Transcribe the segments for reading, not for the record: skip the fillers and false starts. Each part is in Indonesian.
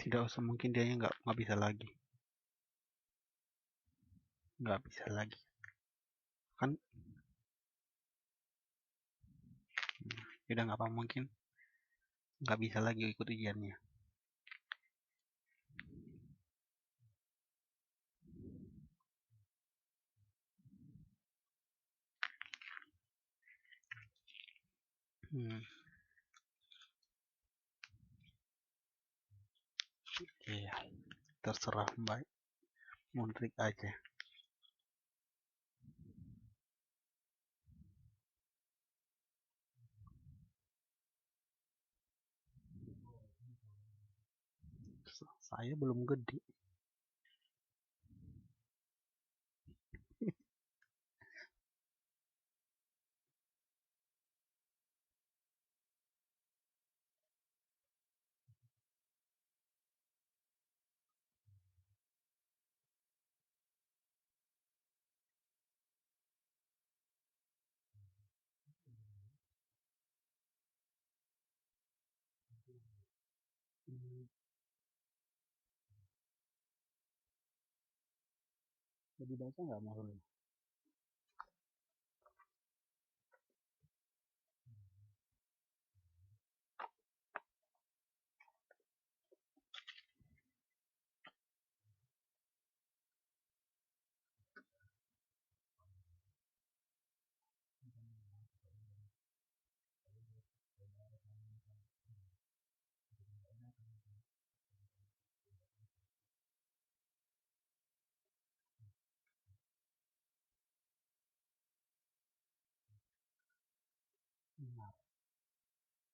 Tidak usah, mungkin dia nggak bisa lagi, kan. Udah nggak apa, mungkin nggak bisa lagi ikut ujiannya. Iya, terserah Mbak, Mundrik aja. Saya belum gede. Jadi baca nggak mau?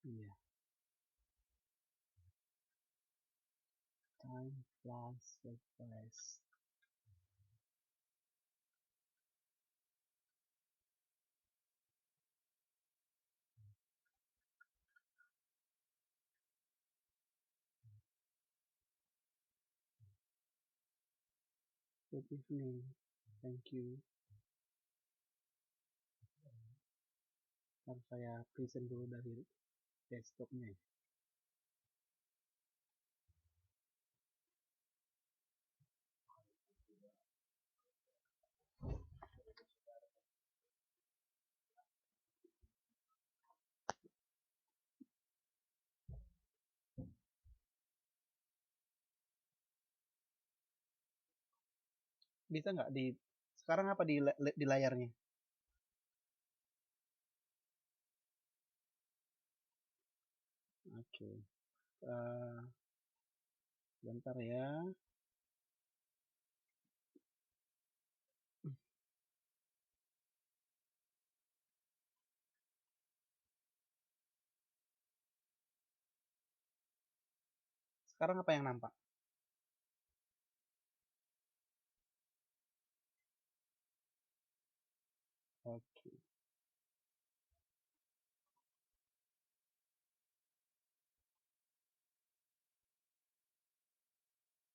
Iya, time flies so fast. Good evening. Thank you. Ntar saya present dulu dari desktopnya ya. Bisa nggak di sekarang apa di layarnya? Oke. Eh, bentar ya. Sekarang apa yang nampak? Oke.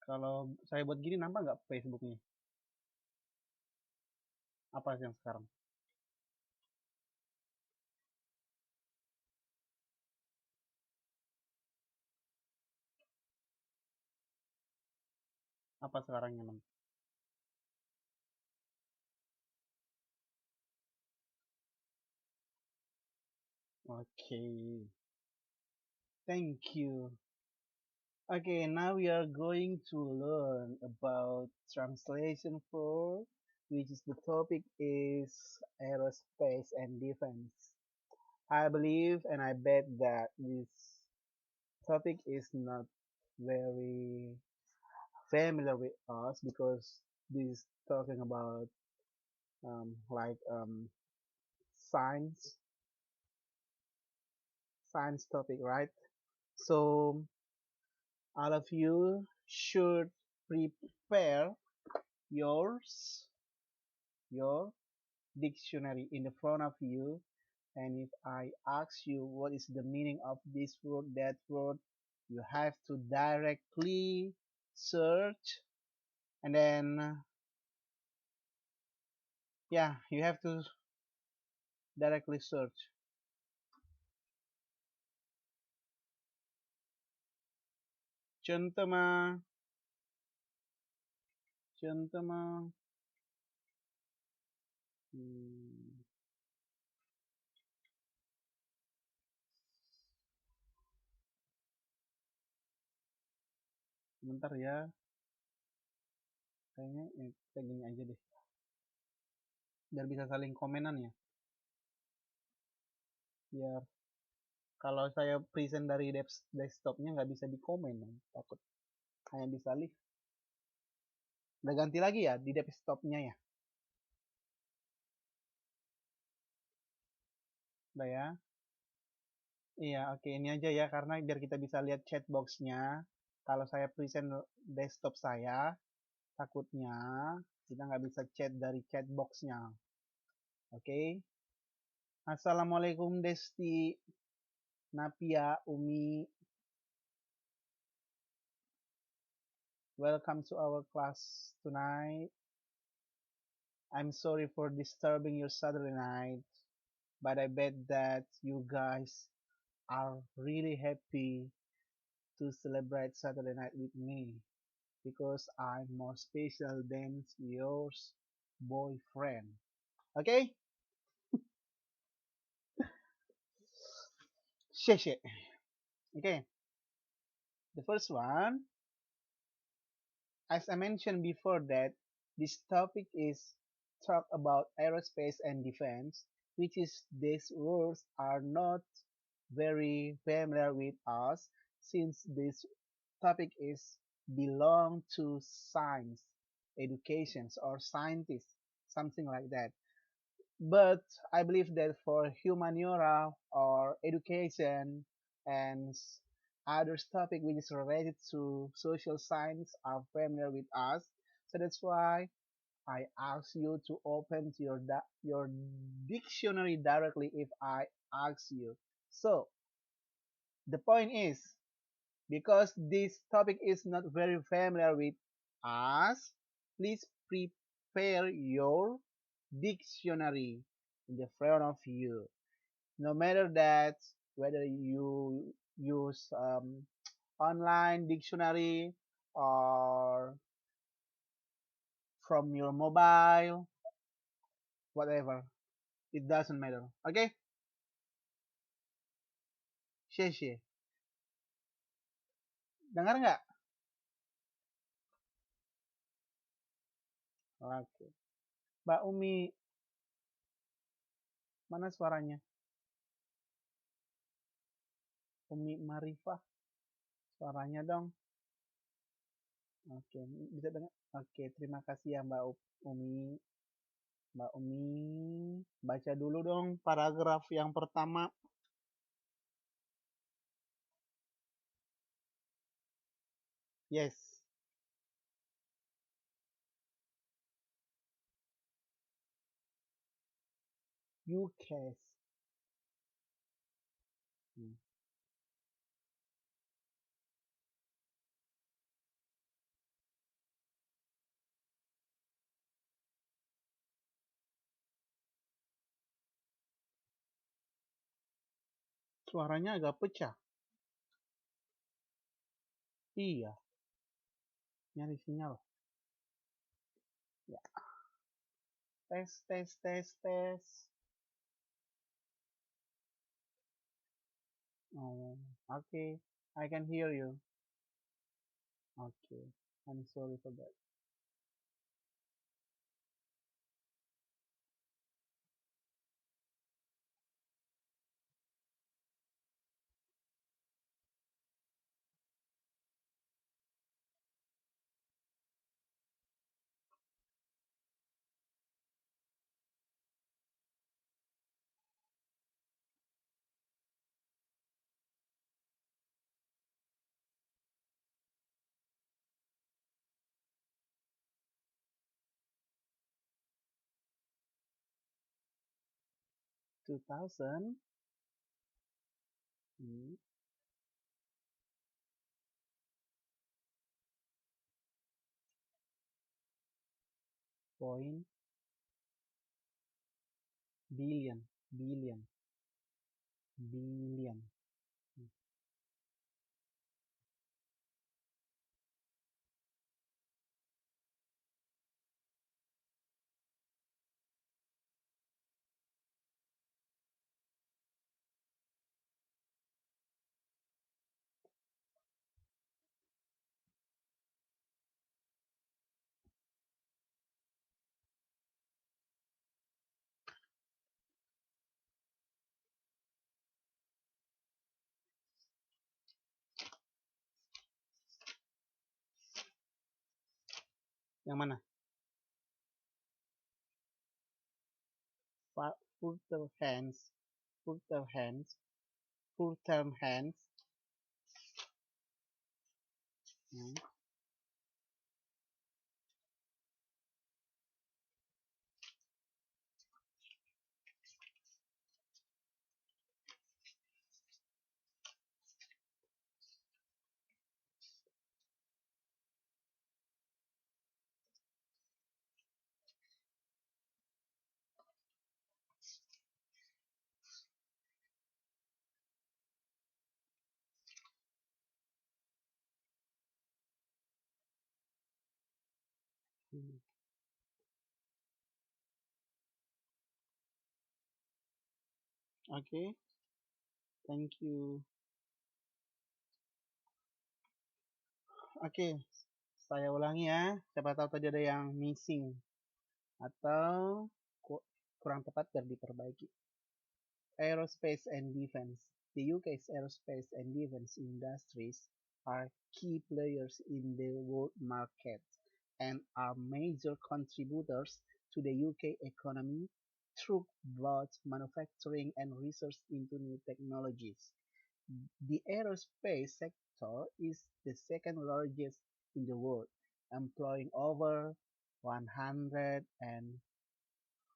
Kalau saya buat gini nampak nggak Facebooknya? Apa yang sekarang? Apa sekarang yang nampak? Oke. Thank you. Okay, now we are going to learn about translation for which is the topic is aerospace and defense. I believe and I bet that this topic is not very familiar with us because this is talking about like science science topic, right? So all of you should prepare yours your dictionary in the front of you, and if I ask you what is the meaning of this word, that word, you have to directly search, and then yeah, you have to directly search. Contoh mah, contoh mah, hmm, sebentar ya, kayaknya kayak gini aja deh, biar bisa saling komenan ya, biar kalau saya present dari desktopnya nggak bisa di komen, takut hanya bisa live. Udah ganti lagi ya di desktopnya ya, udah ya. Iya, oke ini aja ya karena biar kita bisa lihat chatboxnya. Kalau saya present desktop saya, takutnya kita nggak bisa chat dari chatboxnya. Oke. Assalamualaikum Desti, Napia, Umi. Welcome to our class tonight. I'm sorry for disturbing your Saturday night, but I bet that you guys are really happy to celebrate Saturday night with me because I'm more special than yours boyfriend. Okay? Shit. Okay. The first one, as I mentioned before that this topic is talk about aerospace and defense, which is these words are not very familiar with us since this topic is belong to science, educations or scientists, something like that. But I believe that for humaniora or education, and other topic which is related to social science are familiar with us. So that's why I ask you to open to your dictionary directly if I ask you. So the point is, because this topic is not very familiar with us, please prepare your dictionary in the front of you. No matter that whether you use online dictionary or from your mobile, whatever, it doesn't matter. Okay? Share. Dengar nggak? Oke. Mbak Umi, mana suaranya? Umi Marifah, suaranya dong. Oke, bisa dengar? Oke, terima kasih ya Umi. Mbak Umi, baca dulu dong paragraf yang pertama. Yes, you case. Hmm. Suaranya agak pecah. Iya, nyari sinyal. Ya, tes. Oh, okay, I can hear you. Okay, I'm sorry for that. 2000. Hmm, point billion. Billion. Hmm, 'Yang mana? Further hands, further hands, further hands. Hmm, hmm. Okay, thank you. Oke, saya ulangi ya. Siapa tahu tadi ada yang missing atau kurang tepat biar diperbaiki. Aerospace and defense. The UK's aerospace and defense industries are key players in the world market and are major contributors to the UK economy through both manufacturing and research into new technologies. The aerospace sector is the second largest in the world, employing over 100 and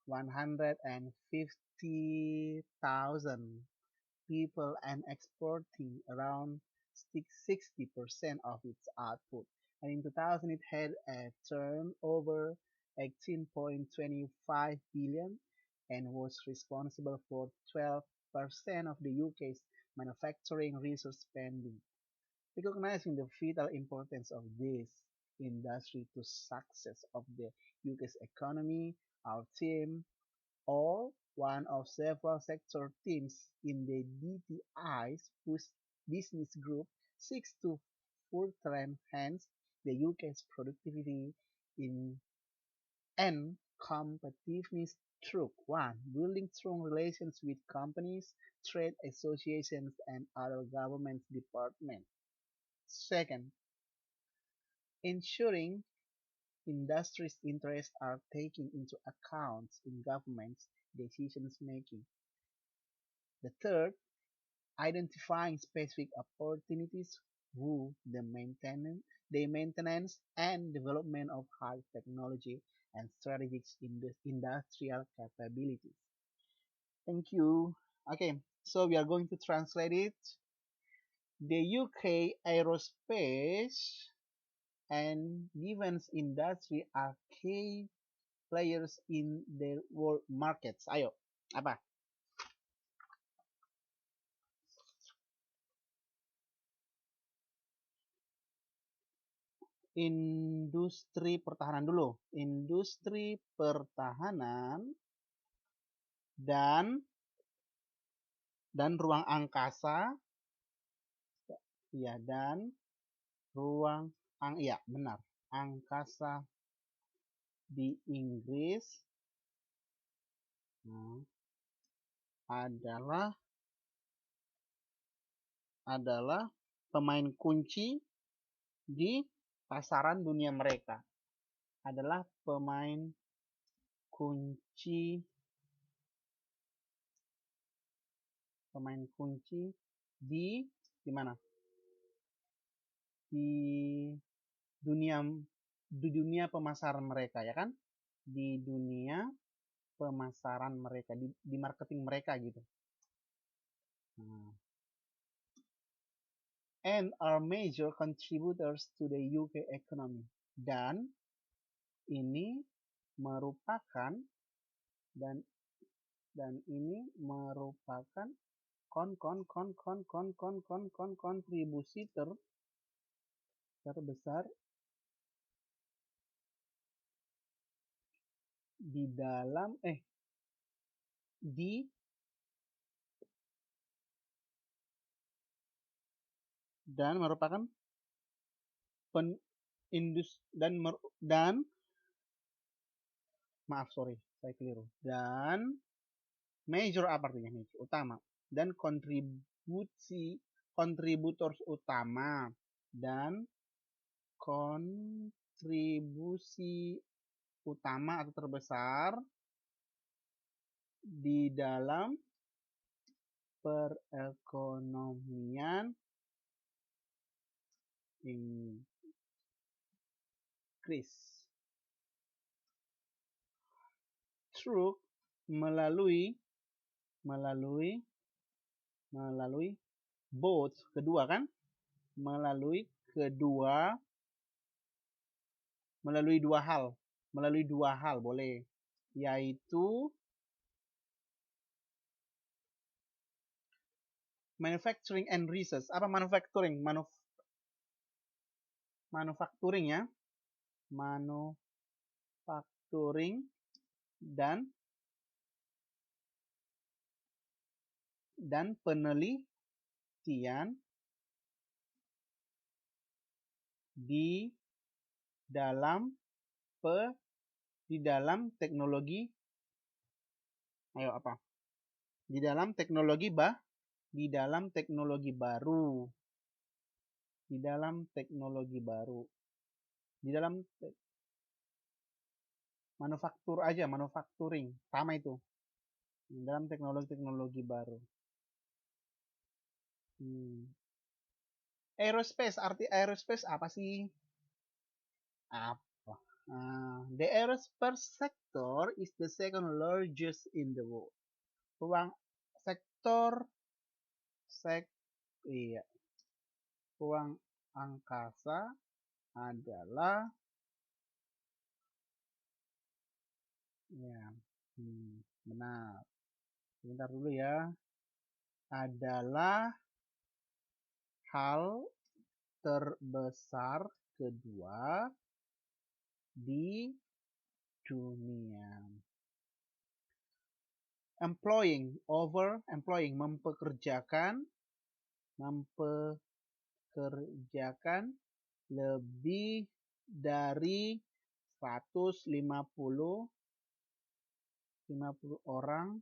150,000 people and exporting around 60% of its output. And in 2000, it had a turnover 18.25 billion and was responsible for 12% of the UK's manufacturing resource spending. Recognizing the vital importance of this industry to success of the UK's economy, our team, or one of several sector teams in the DTI's business group, seeks to further enhance the UK's productivity in and competitiveness through one, building strong relations with companies, trade associations, and other government departments. Second, ensuring industry's interests are taken into account in government's decisions making. The third, identifying specific opportunities through the maintenance and development of high technology and strategic industrial capabilities. Thank you. Okay, so we are going to translate it. The UK aerospace and defense industry are key players in the world markets. Ayo, apa? Industri pertahanan dulu. Industri pertahanan dan ruang angkasa, ya, dan ya benar, angkasa di Inggris adalah pemain kunci di pasaran dunia mereka. Adalah pemain kunci di mana? Di dunia pemasaran mereka, ya kan? Di dunia pemasaran mereka, di marketing mereka gitu. And are major contributors to the UK economy. Dan ini merupakan kontribusi terbesar di dalam dan merupakan saya keliru. Dan major apa artinya? Major, utama. Dan kontributor utama dan kontribusi utama atau terbesar di dalam perekonomian Inggris. Through melalui both, kedua kan? Melalui dua hal boleh, yaitu manufacturing and research. Apa manufacturing? Manufacturing ya. Manufacturing dan penelitian di dalam teknologi. Ayo apa? Di dalam teknologi baru. Di dalam manufaktur aja, manufacturing, sama itu. Di dalam teknologi baru. Aerospace, arti aerospace apa sih? Apa? The aerospace sector is the second largest in the world. Ruang sektor iya, ruang angkasa adalah ya, benar. Sebentar dulu ya. Adalah hal terbesar kedua di dunia. Employing mempekerjakan lebih dari 150 orang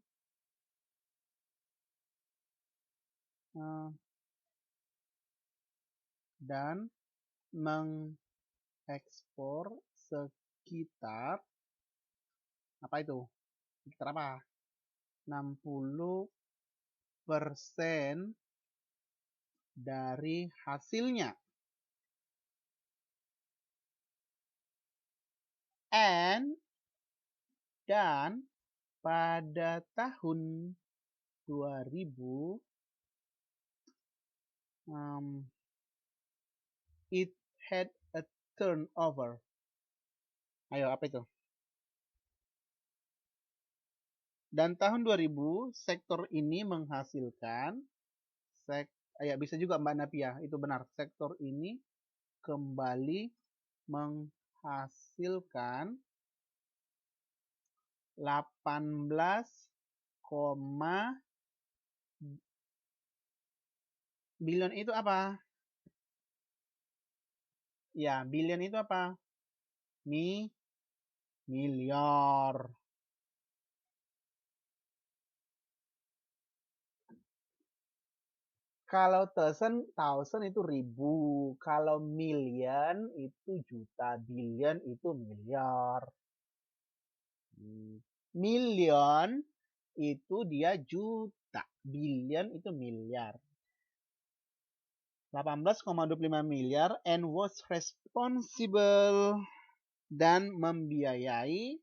dan mengekspor sekitar apa itu? Sekitar apa? 60% dari hasilnya. Dan pada tahun 2000 it had a turnover. Ayo, apa itu? Dan tahun 2000 sektor ini menghasilkan bisa juga Mbak Napia, itu benar. Sektor ini kembali menghasilkan 18, billion itu apa? Ya, billion itu apa? Miliar. Kalau thousand itu ribu. Kalau million itu juta. Billion itu miliar. Million itu dia juta. Billion itu miliar. 18,25 miliar and was responsible dan membiayai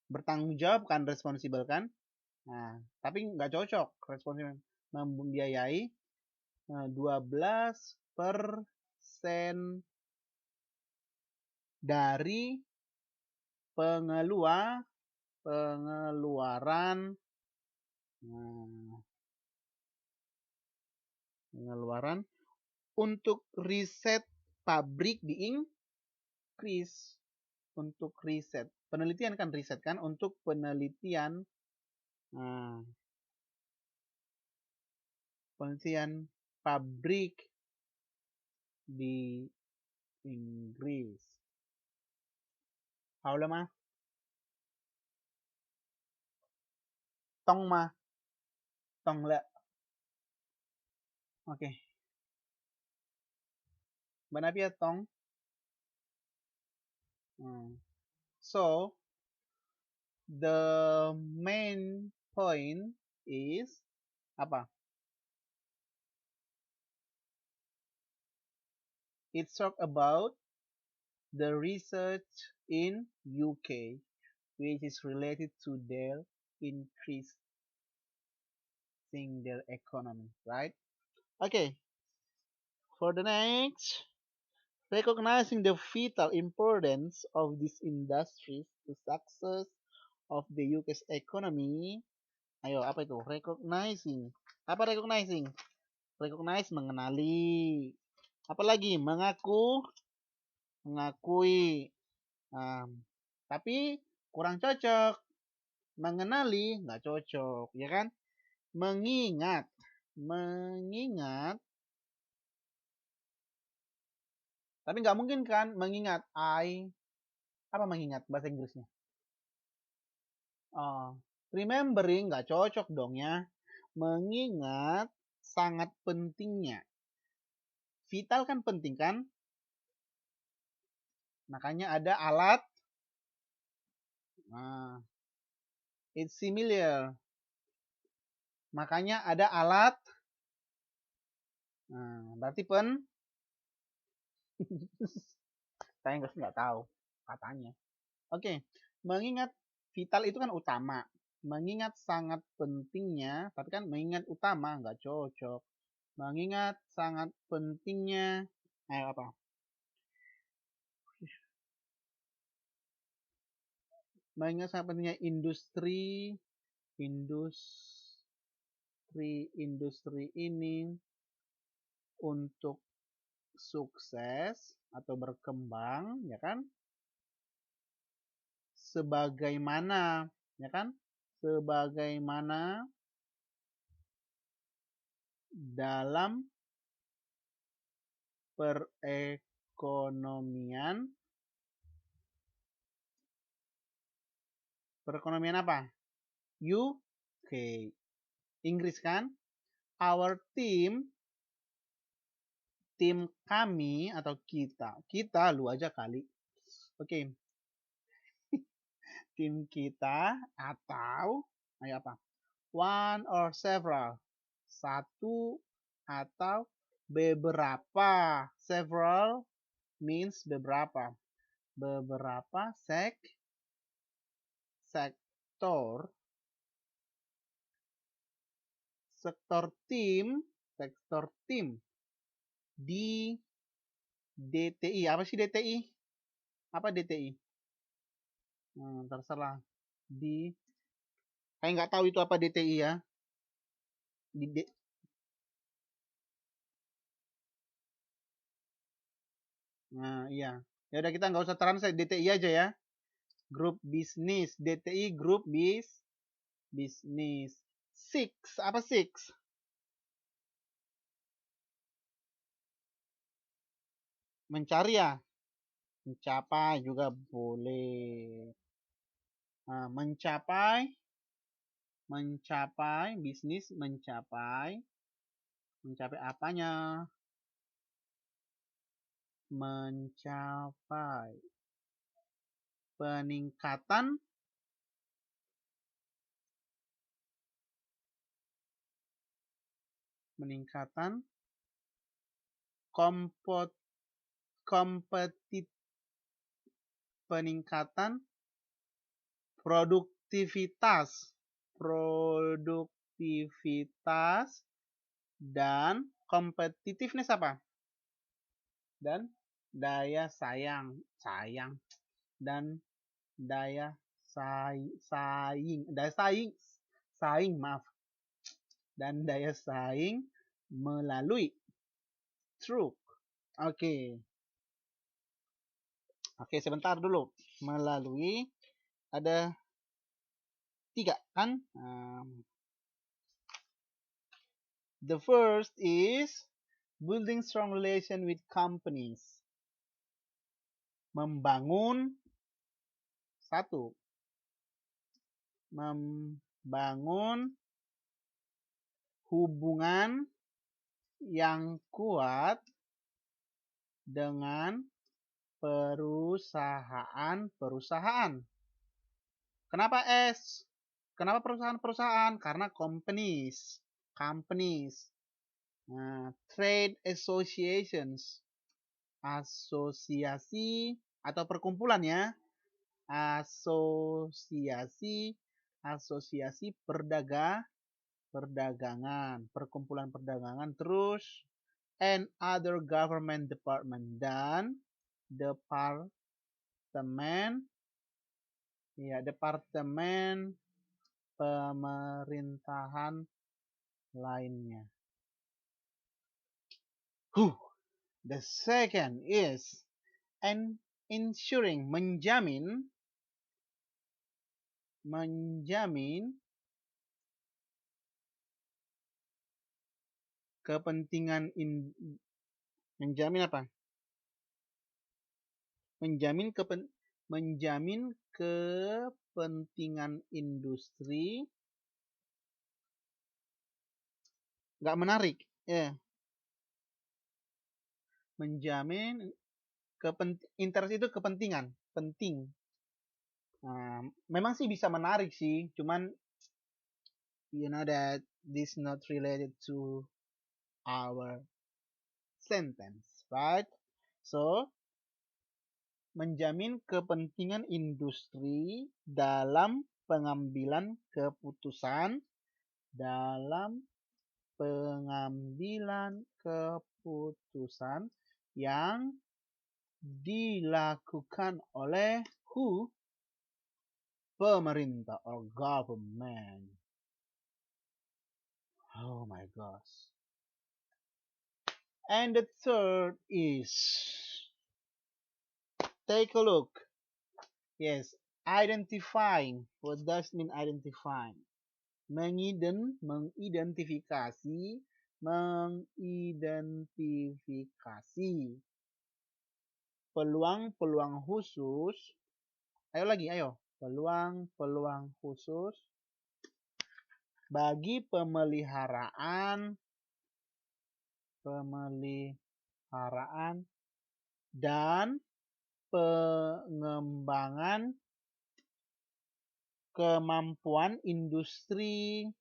bertanggung jawab kan, responsible kan. Nah, tapi nggak cocok responsible, membiayai 12% dari pengeluaran untuk riset pabrik di Inggris. Untuk riset, penelitian kan, riset kan, untuk penelitian penelitian pabrik di Inggris. Halo mah. Tong mah. Tong le. Oke. Mbak Napia tong. So, the main point is apa? It talk about the research in UK, which is related to their increasing their economy, right? Okay. For the next, recognizing the vital importance of these industries to success of the UK's economy. Ayo, apa itu? Recognizing. Apa recognizing? Recognize, mengenali. Apalagi mengakui. Tapi kurang cocok. Mengenali nggak cocok, ya kan? Mengingat. Tapi nggak mungkin kan mengingat apa mengingat bahasa Inggrisnya? Remembering nggak cocok dong ya. Mengingat sangat pentingnya. Vital kan penting kan? Makanya ada alat. It's similar Makanya ada alat. Nah, berarti saya nggak tahu katanya. Oke, mengingat vital itu kan utama. Mengingat sangat pentingnya, tapi kan mengingat utama nggak cocok. Mengingat sangat pentingnya, ayo apa? Mengingat sangat pentingnya industri ini untuk sukses atau berkembang, ya kan? Sebagaimana, ya kan? Sebagaimana dalam perekonomian apa? UK. Inggris kan? Our tim kami atau kita lu aja kali. Oke, tim kita atau ayo apa? One or several. Satu atau beberapa. Several means beberapa. Beberapa sektor tim di DTI. Apa sih DTI? Apa DTI? Terserah. Saya nggak tahu itu apa DTI ya. Nah, iya. Ya udah kita nggak usah translate, DTI aja ya. Grup bisnis, DTI grup bisnis. Apa six? Mencari ya. Mencapai juga boleh. Nah, mencapai bisnis mencapai apanya? Mencapai peningkatan kompetit peningkatan produktivitas dan competitiveness apa? Dan daya saing dan daya saing maaf, dan daya saing melalui truk. Oke, sebentar dulu. Melalui ada 3 kan? The first is building strong relation with companies. Membangun hubungan yang kuat dengan perusahaan. Kenapa S? Kenapa perusahaan? Karena companies. Nah, trade associations. Asosiasi atau perkumpulan ya. Asosiasi perdagangan, perkumpulan perdagangan, terus and other government department, dan departemen pemerintahan lainnya. The second is ensuring, menjamin kepentingan menjamin apa? Menjamin kepentingan industri. Nggak menarik ya. Menjamin interest itu kepentingan, penting. Nah, memang sih bisa menarik sih, cuman you know that this not related to our sentence, right? So, menjamin kepentingan industri dalam pengambilan keputusan dalam pengambilan keputusan yang dilakukan oleh who? Pemerintah or government. Oh my gosh. And the third is, take a look. Yes, identifying. What does mean identifying? Mengidentifikasi peluang-peluang khusus. Ayo lagi, ayo. Peluang-peluang khusus bagi pemeliharaan dan pengembangan kemampuan industri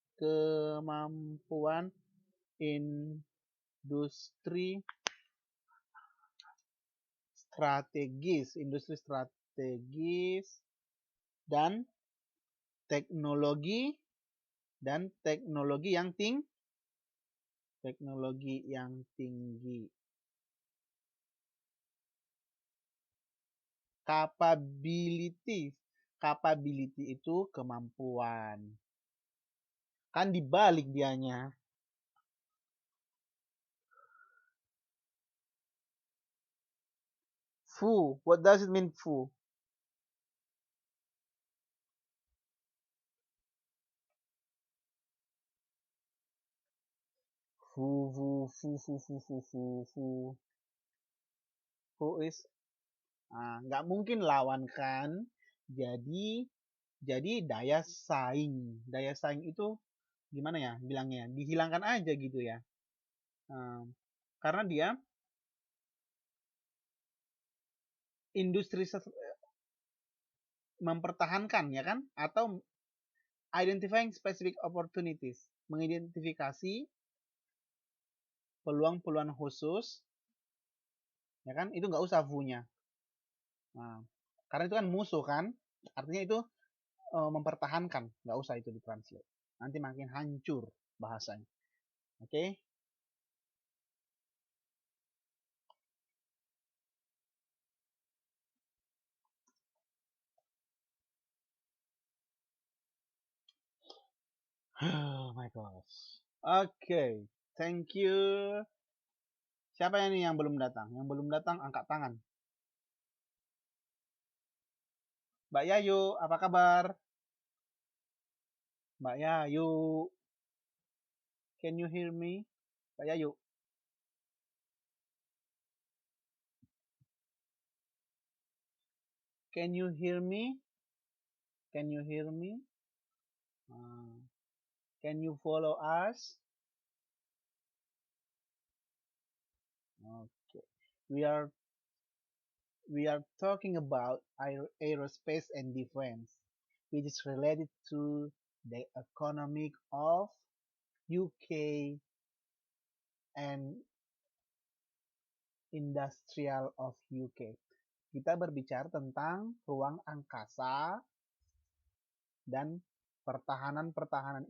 industri strategis dan teknologi yang tinggi. Capability itu kemampuan. Kan dibalik dianya. Fu, what does it mean fu? Fu is nggak mungkin lawan kan. Jadi daya saing itu gimana ya bilangnya, dihilangkan aja gitu ya. Karena dia industri mempertahankan ya kan, atau identifying specific opportunities, mengidentifikasi peluang-peluang khusus ya kan, itu nggak usah fu-nya. Karena itu kan musuh kan, artinya itu mempertahankan, nggak usah itu ditranslate, nanti makin hancur bahasanya. Oke. Oh my gosh. Oke, thank you. Siapa ini yang belum datang? Yang belum datang angkat tangan. Mbak Yayu, apa kabar? Mbak Yayu, can you hear me? Mbak Yayu. Can you hear me? Can you hear me? Can you follow us? Okay. We are talking about aerospace and defense, which is related to the economic of UK and industrial of UK. Kita berbicara tentang ruang angkasa dan pertahanan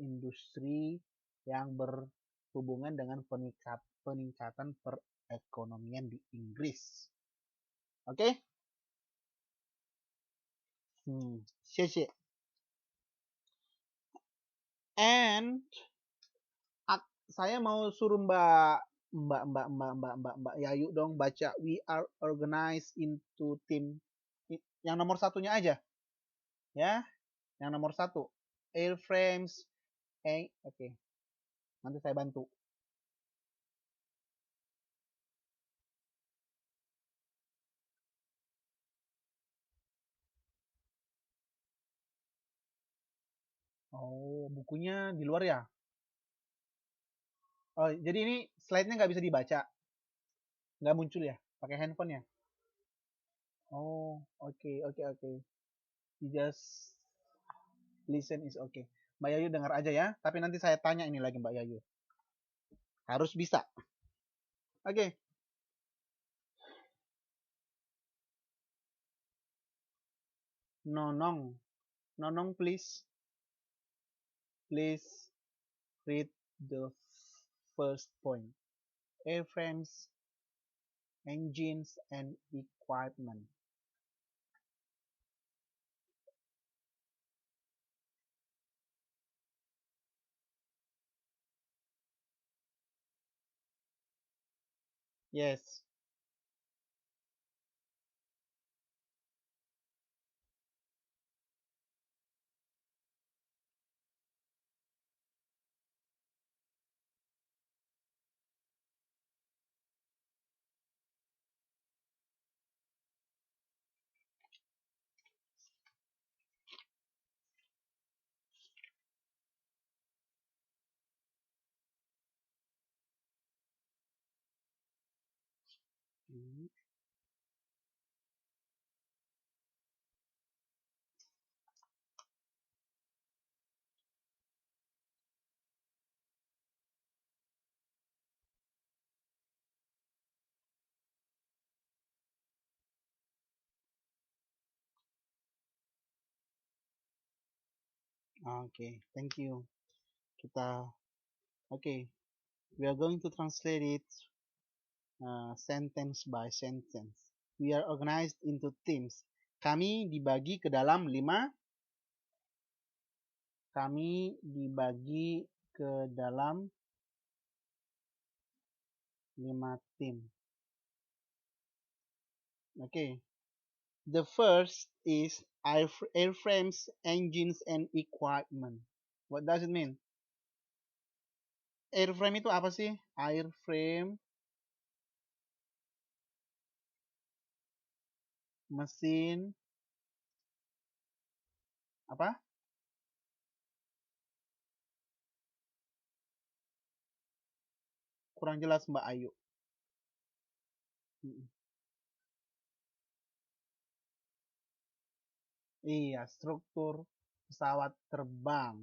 industri yang berhubungan dengan peningkatan perekonomian di Inggris. Oke? Xie. And saya mau suruh Mbak Yayu dong baca we are organized into team. Yang nomor satunya aja. Ya. Yang nomor 1. Airframes. Oke. Nanti saya bantu. Oh, bukunya di luar ya? Oh, jadi ini slide-nya nggak bisa dibaca? Nggak muncul ya? Pakai handphone ya? Oh, oke. You just listen is okay. Mbak Yayu dengar aja ya, tapi nanti saya tanya ini lagi Mbak Yayu. Harus bisa. Oke. Nonong. Nonong, please. Please read the first point. Airframes, engines, and equipment. Yes. Hmm. Okay, thank you. Kita, okay, we are going to translate it sentence by sentence. We are organized into teams. Kami dibagi ke dalam kami dibagi ke dalam 5 tim. Okay. The first is airframes, engines, and equipment. What does it mean? Airframe itu apa sih? Airframe, mesin, apa? Kurang jelas Mbak Ayu. Iya, struktur pesawat terbang.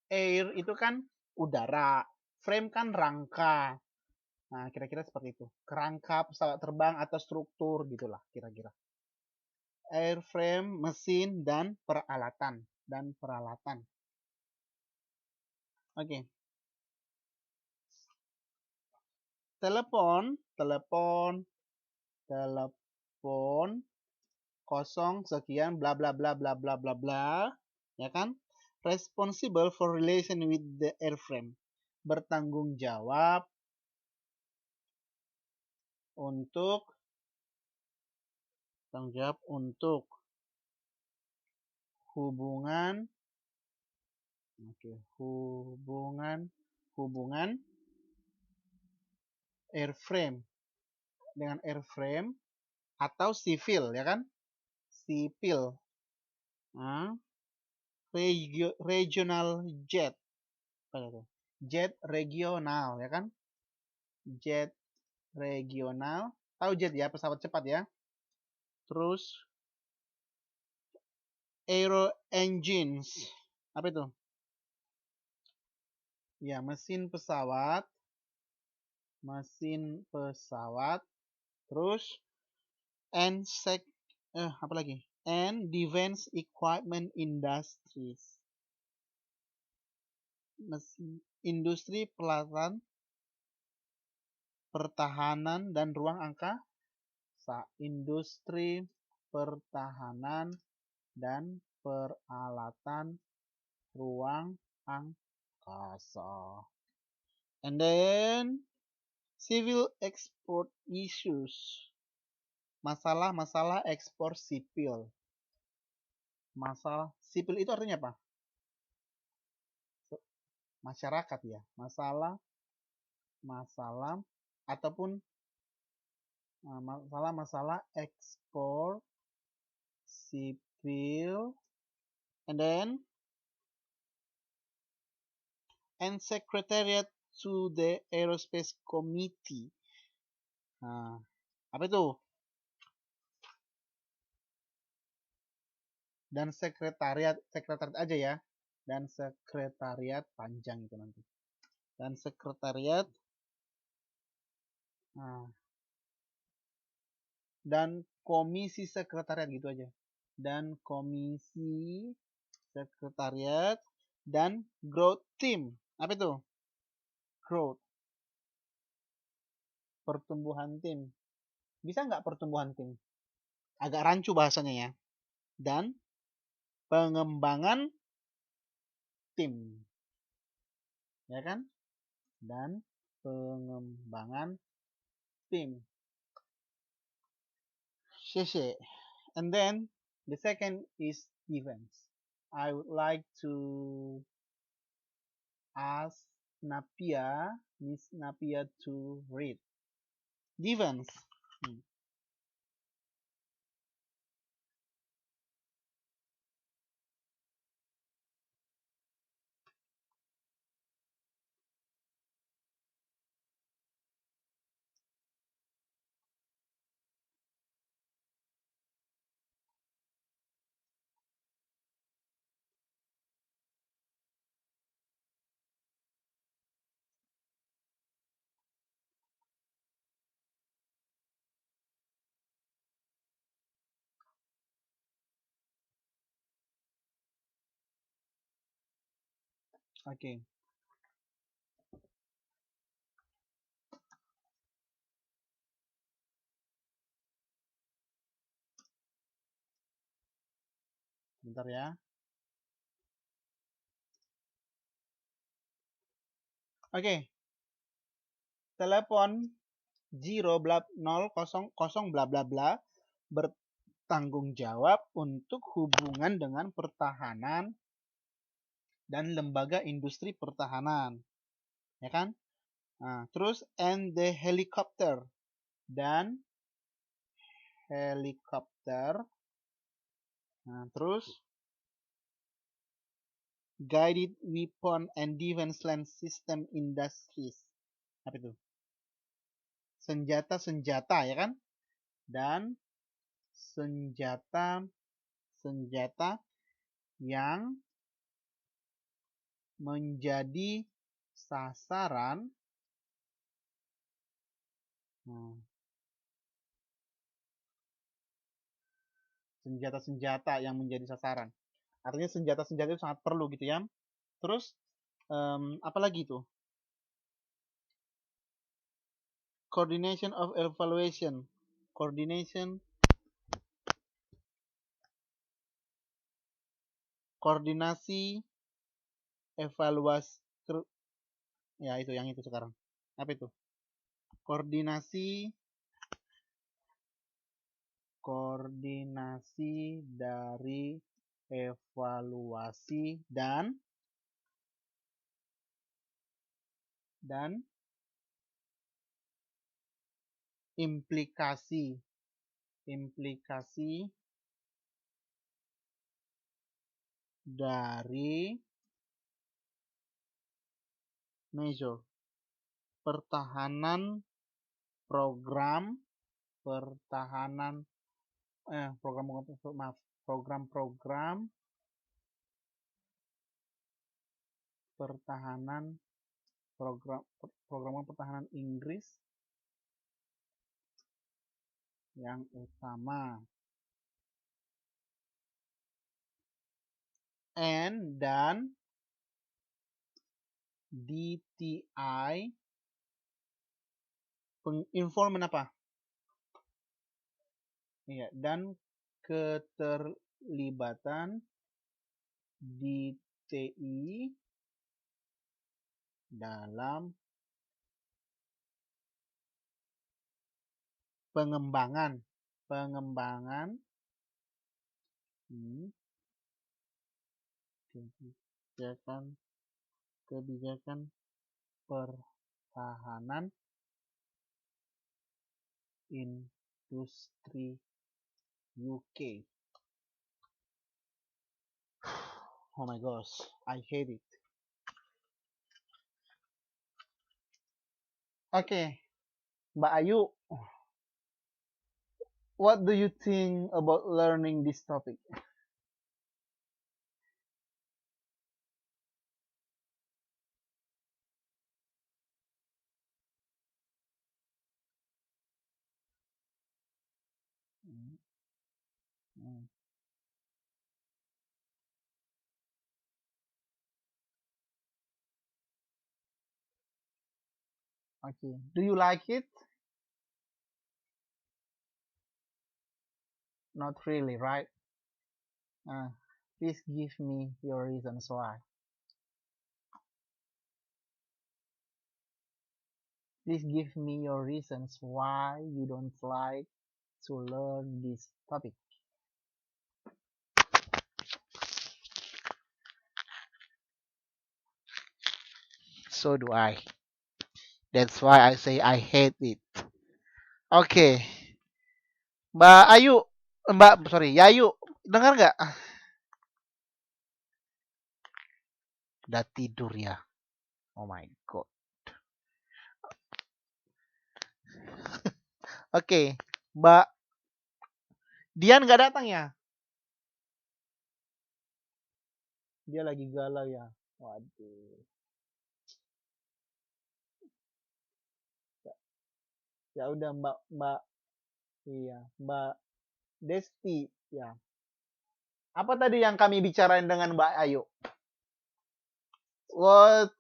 Air itu kan udara, frame kan rangka. Nah, kira-kira seperti itu. Kerangka pesawat terbang atau struktur gitulah kira-kira. Airframe, mesin, dan peralatan. Oke. Telepon, kosong sekian bla bla bla bla bla bla bla, ya kan? Responsible for relation with the airframe. Bertanggung jawab untuk hubungan hubungan airframe dengan airframe atau sipil, ya kan? Sipil. Nah, regional jet. Jet regional, ya kan? Jet regional. Tahu jet ya, pesawat cepat ya. Terus aero engines. Apa itu? Ya, mesin pesawat. Terus apa lagi? And defense equipment industries. Industri pertahanan dan ruang angkasa. Industri pertahanan dan peralatan ruang angkasa. And then civil export issues. Masalah ekspor sipil. Masalah sipil itu artinya apa? Masyarakat ya. Masalah ataupun masalah ekspor sipil. And secretariat to the aerospace committee. Nah, apa itu? Dan sekretariat aja ya. dan sekretariat, panjang itu nanti. Dan sekretariat, nah, dan komisi sekretariat gitu aja. Dan komisi sekretariat dan growth team. Apa itu? Growth. Pertumbuhan tim. Bisa nggak pertumbuhan tim? Agak rancu bahasanya ya. Dan pengembangan tim. Ya kan? Dan pengembangan tim. Sheshe. And then the second is defense. I would like to ask Miss Napia to read. Defense. Oke. Okay. Bentar ya. Oke. Okay. Telepon 0 bla 0 0 0 bla bla bla bertanggung jawab untuk hubungan dengan pertahanan dan lembaga industri pertahanan. Ya kan? Nah, terus and the helicopter dan helikopter. Nah, terus guided weapon and defense land system industries. Apa itu? Senjata-senjata ya kan? Dan senjata yang menjadi sasaran senjata-senjata yang menjadi sasaran. Artinya senjata-senjata itu sangat perlu gitu ya. Terus apa lagi itu? Coordination of evaluation. Koordinasi evaluasi. Ya itu yang itu sekarang. Apa itu? Koordinasi dari evaluasi dan implikasi dari measure program pertahanan pertahanan Inggris yang utama dan DTI informan apa? Iya, dan keterlibatan DTI dalam pengembangan kebijakan pertahanan industri UK. Oh my gosh, I hate it. Okay, Mbak Ayu, what do you think about learning this topic? Mm, mm. Okay. Do you like it? Not really, right? Uh, please give me your reasons why. Please give me your reasons why you don't like to learn this topic. So do I. That's why I say I hate it. Oke, Mbak Ayu, Mbak sorry, Yayu, dengar nggak? Udah tidur ya. Oh my god. Oke, Mbak Dian nggak datang ya? Dia lagi galau ya. Waduh. Ya, ya udah Mbak Mbak iya Mbak Desti ya. Apa tadi yang kami bicarain dengan Mbak Ayu? What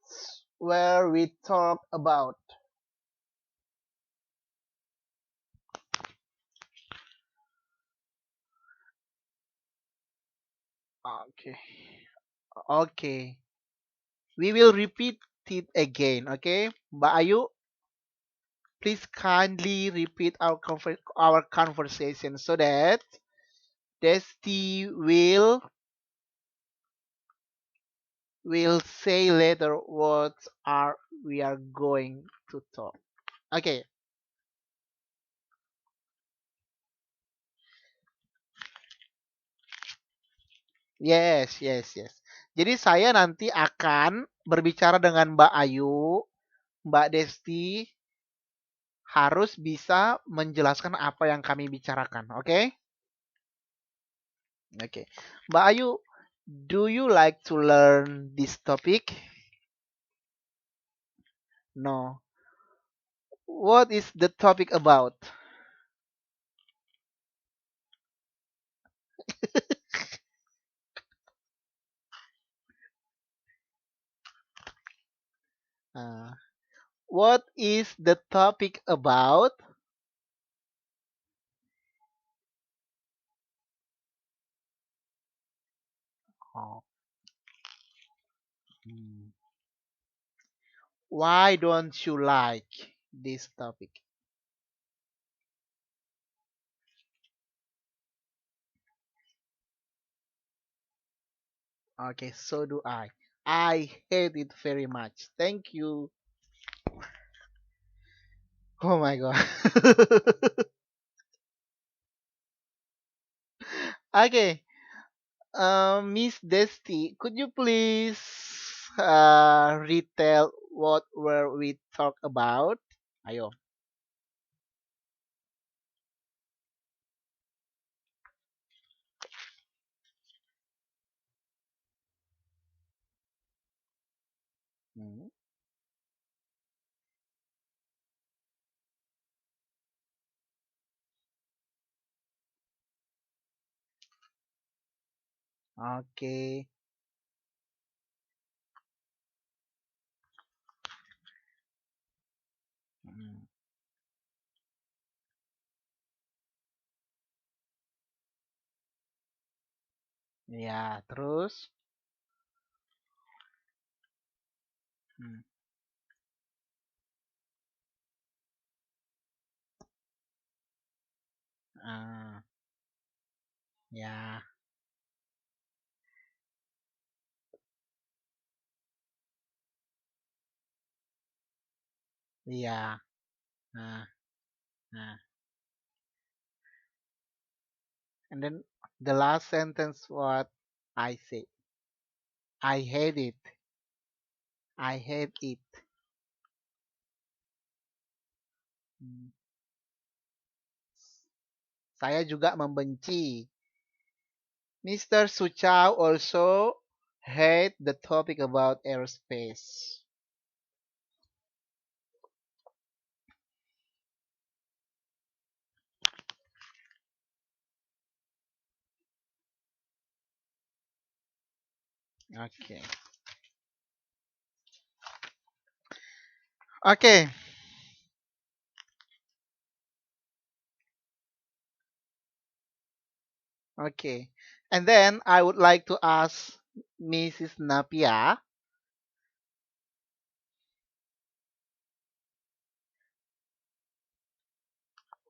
were we talk about? Oke, oke. We will repeat it again, okay? Mbak Ayu, please kindly repeat our conversation so that Desti will say later what are we are going to talk. Okay. Yes, yes, yes. Jadi saya nanti akan berbicara dengan Mbak Ayu, Mbak Desti harus bisa menjelaskan apa yang kami bicarakan, oke? Okay? Oke. Okay. Mbak Ayu, do you like to learn this topic? No. What is the topic about? Uh, what is the topic about? Oh. Hmm. Why don't you like this topic? Okay, so do I. I hate it very much. Thank you. Oh my god. Okay, Miss Desti, could you please retell what were we talk about? Ayo. Hmm. Oke. Hmm. Ya, terus? Hmm. Ah, ya, iya. Nah, nah. And then the last sentence what I say. I hate it. I hate it. Hmm. Saya juga membenci. Mr. Suchao also hate the topic about aerospace. Okay. Okay. Okay. And then I would like to ask Mrs. Napia,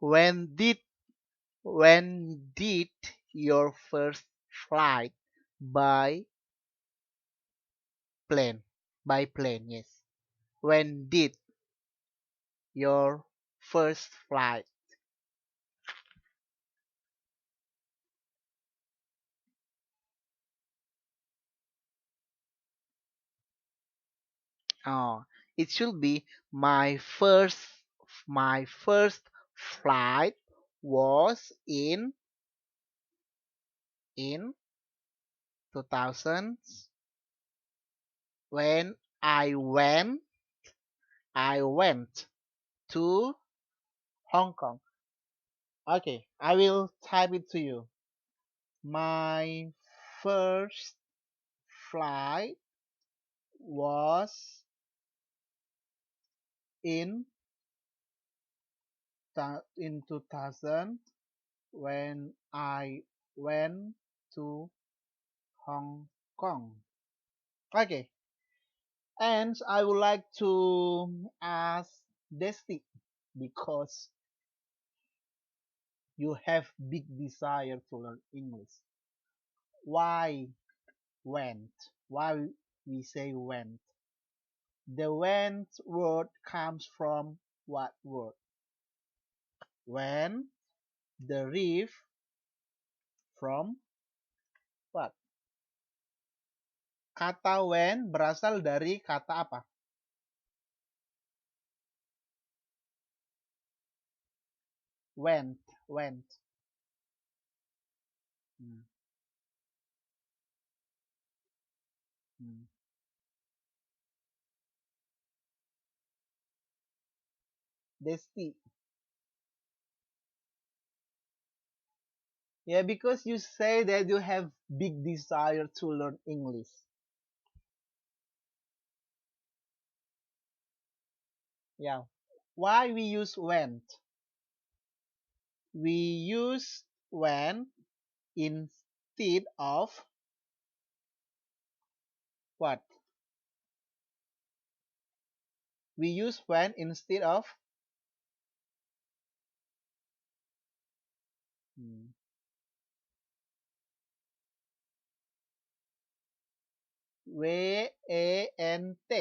when did when did your first flight by plane? By plane, yes. When did your first flight? Oh, it should be my first flight was in 2000 when I went to Hong Kong. Okay, I will type it to you. My first flight was in in 2000 when I went to Hong Kong. Okay, and I would like to ask Desti because you have big desire to learn English. Why went? Why we say went? The went word comes from what word? When the reef from what? Kata when berasal dari kata apa? Went, went. Hmm, hmm. Desti. Yeah, because you say that you have big desire to learn English. Yeah. Why we use went? We use when instead of what? We use when instead of hmm, W-E-N-T.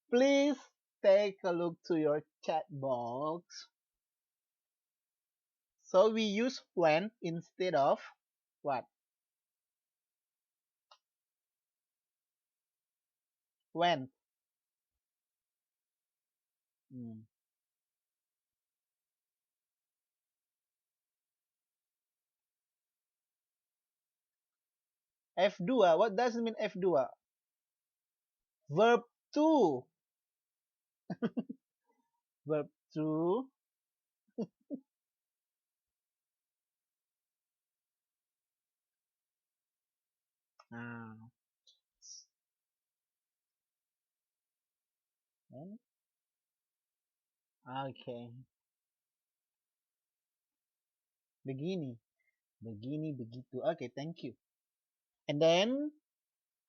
Please take a look to your chat box. So we use when instead of what? When. Hmm. F2. What does it mean F2? Verb to. Verb to. Ah. When? Okay. Begini. Begini, begitu. Okay, thank you. And then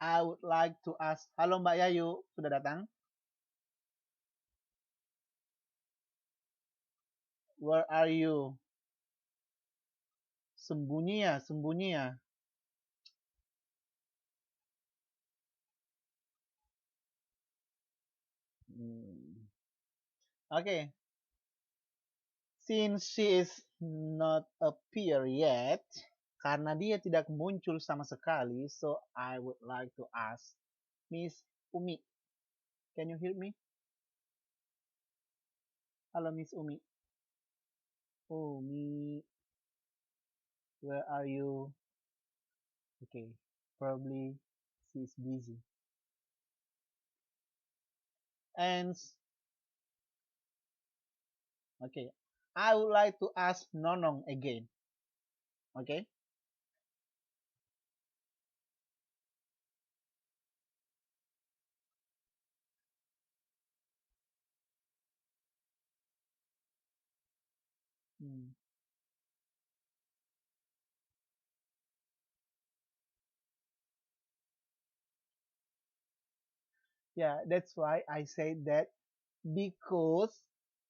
I would like to ask, halo Mbak Yayu, sudah datang? Where are you? Sembunyi ya, sembunyi ya. Hmm. Okay, since she is not appear yet, karena dia tidak muncul sama sekali, so I would like to ask Miss Umi. Can you hear me? Halo Miss Umi. Umi, where are you? Okay, probably she's busy. And okay, I would like to ask Nonong again. Okay? Hmm. Yeah, that's why I say that because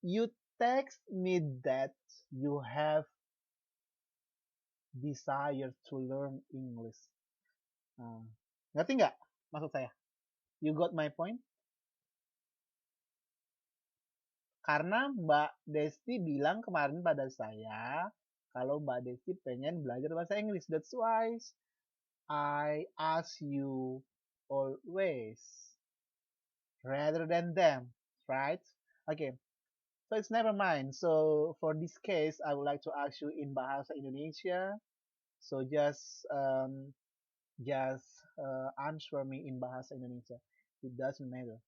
you text me that you have desire to learn English. Nah, ngerti nggak maksud saya? You got my point? Karena Mbak Desti bilang kemarin pada saya kalau Mbak Desti pengen belajar bahasa Inggris. That's why I ask you always rather than them, right? Okay, so it's never mind. So for this case, I would like to ask you in Bahasa Indonesia. So just answer me in Bahasa Indonesia. It doesn't matter.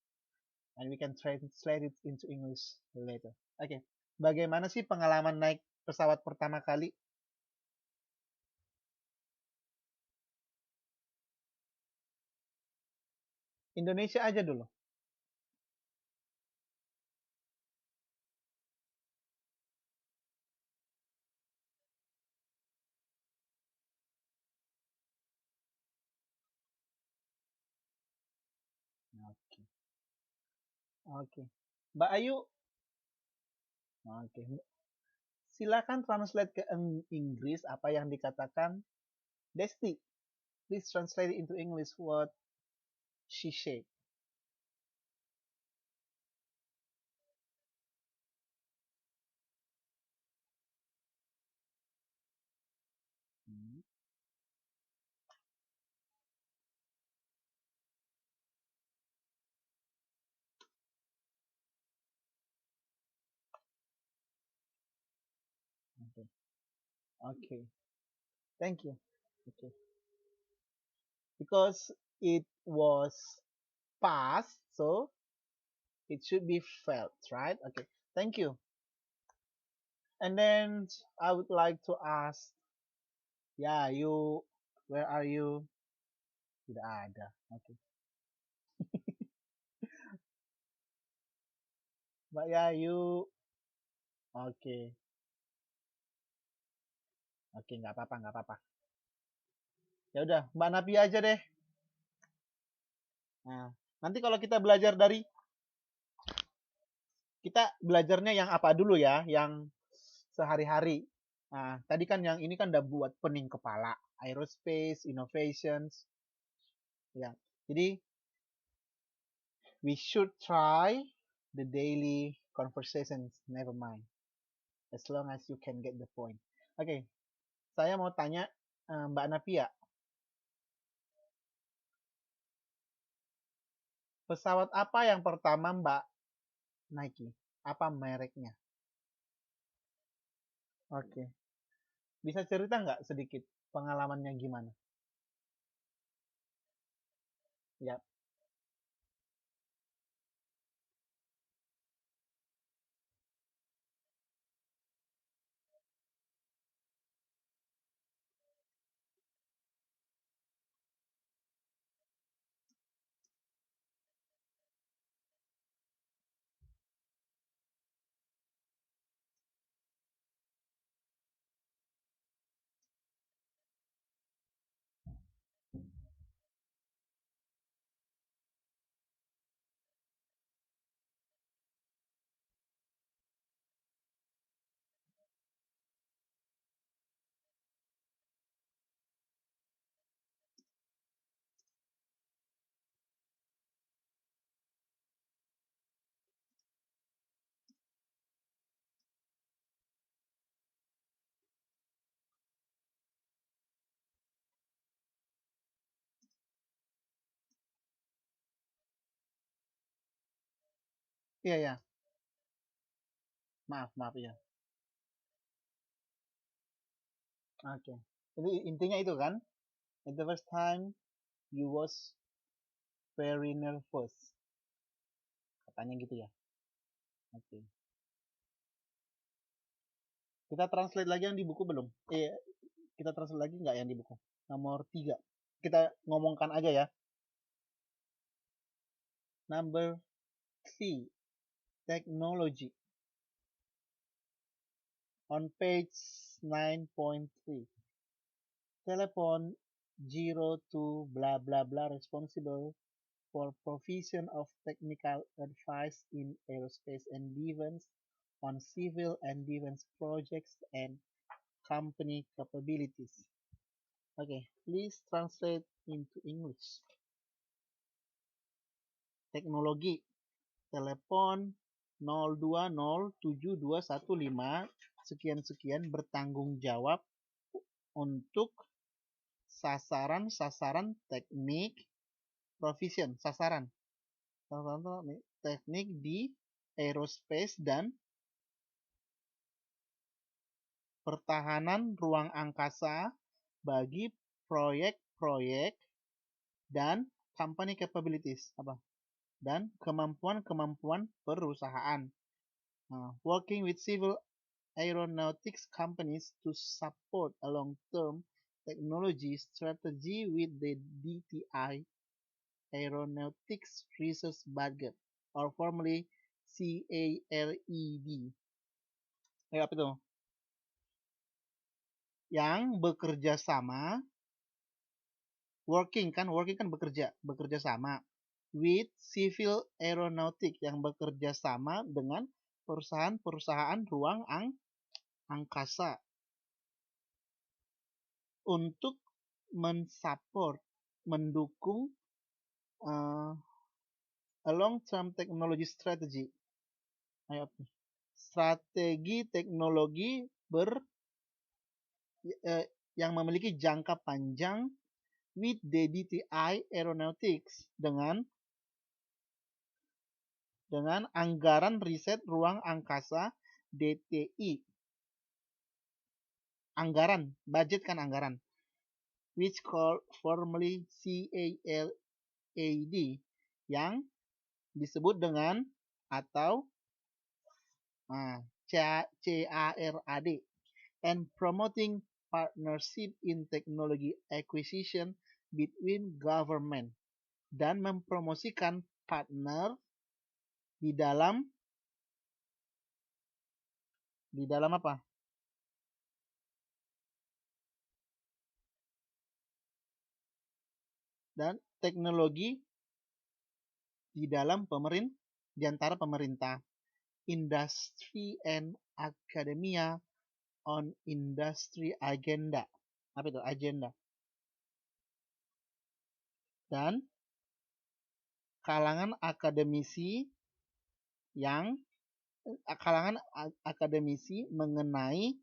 And we can translate it into English later. Oke, okay. Bagaimana sih pengalaman naik pesawat pertama kali? Indonesia aja dulu. Oke, oke. Mbak Ayu, oke. Silakan translate ke Inggris apa yang dikatakan Desti. Please translate it into English what she said. Hmm, okay. Okay. Thank you. Okay. Because it was past, so it should be felt, right? Okay. Thank you. And then I would like to ask, yeah, you, where are you? Tidak ada. Oke. Mbak Yayu. Oke. Oke, nggak apa-apa, nggak apa-apa. Ya udah, Mbak Napi aja deh. Nah, nanti kalau kita belajar dari kita belajarnya yang apa dulu ya, yang sehari-hari. Nah, tadi kan yang ini kan udah buat pening kepala, aerospace, innovations, ya. Jadi we should try the daily conversations, never mind, as long as you can get the point. Oke, saya mau tanya Mbak Napia, pesawat apa yang pertama Mbak naiki? Apa mereknya? Oke, bisa cerita nggak sedikit pengalamannya gimana? Ya, iya ya. Maaf, maaf ya. Oke. Jadi intinya itu kan, at the first time you was very nervous, katanya gitu ya. Oke. Kita translate lagi yang di buku belum? Iya, Kita translate lagi nggak yang di buku? Nomor 3. Kita ngomongkan aja ya. Number 3. Technology. On page 9.3. Telephone 02 blah blah blah responsible for provision of technical advice in aerospace and defense on civil and defense projects and company capabilities. Okay, please translate into English. Teknologi, telepon 0207215 sekian-sekian bertanggung jawab untuk sasaran-sasaran teknik provision, sasaran teknik di aerospace dan pertahanan ruang angkasa bagi proyek-proyek dan company capabilities dan kemampuan-kemampuan perusahaan. Working with civil aeronautics companies to support a long-term technology strategy with the DTI Aeronautics Research Budget or formerly CARED. Apa itu? Yang bekerja sama, working kan bekerja sama, with civil aeronautic yang bekerja sama dengan perusahaan-perusahaan ruang angkasa untuk mensupport, mendukung a long-term technology strategy. Strategi teknologi yang memiliki jangka panjang with the DTI Aeronautics dengan anggaran riset ruang angkasa DTI. Anggaran, budget kan anggaran. Which called formerly CARAD yang disebut dengan atau CARAD and promoting partnership in technology acquisition between government dan mempromosikan partner di dalam apa? Dan teknologi di dalam di antara pemerintah, industry and academia on industry agenda. Apa itu agenda? Dan kalangan akademisi mengenai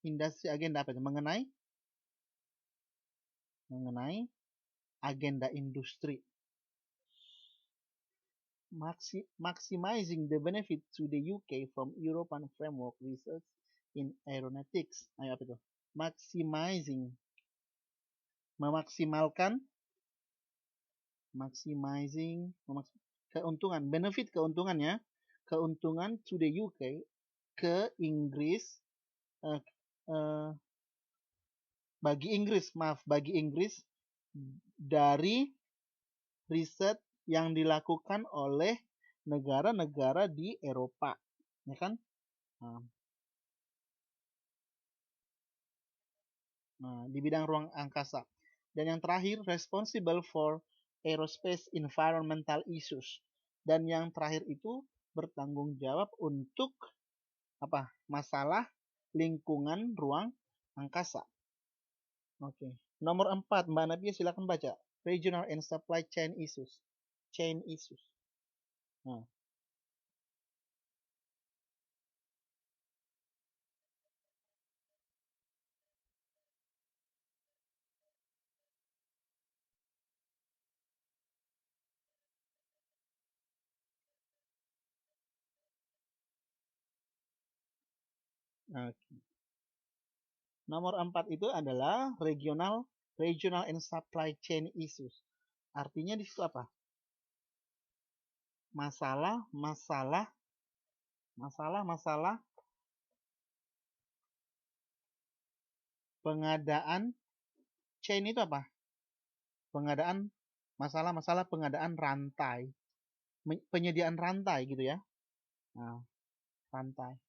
industri agenda apa itu? Mengenai agenda industri. Maximizing the benefit to the UK from European framework research in aeronautics. Ayo apa itu? Memaksimalkan keuntungan, keuntungan to the UK, ke Inggris, bagi Inggris dari riset yang dilakukan oleh negara-negara di Eropa, ya kan? Di bidang ruang angkasa. Dan yang terakhir, responsible for aerospace environmental issues. Dan yang terakhir itu bertanggung jawab untuk masalah lingkungan ruang angkasa. Oke. Nomor 4, Mbak Nadia silakan baca. Regional and supply chain issues. Nomor 4 itu adalah regional and supply chain issues. Artinya di situ apa? Masalah pengadaan chain itu apa? Pengadaan masalah pengadaan rantai, penyediaan rantai gitu ya. Nah, rantai.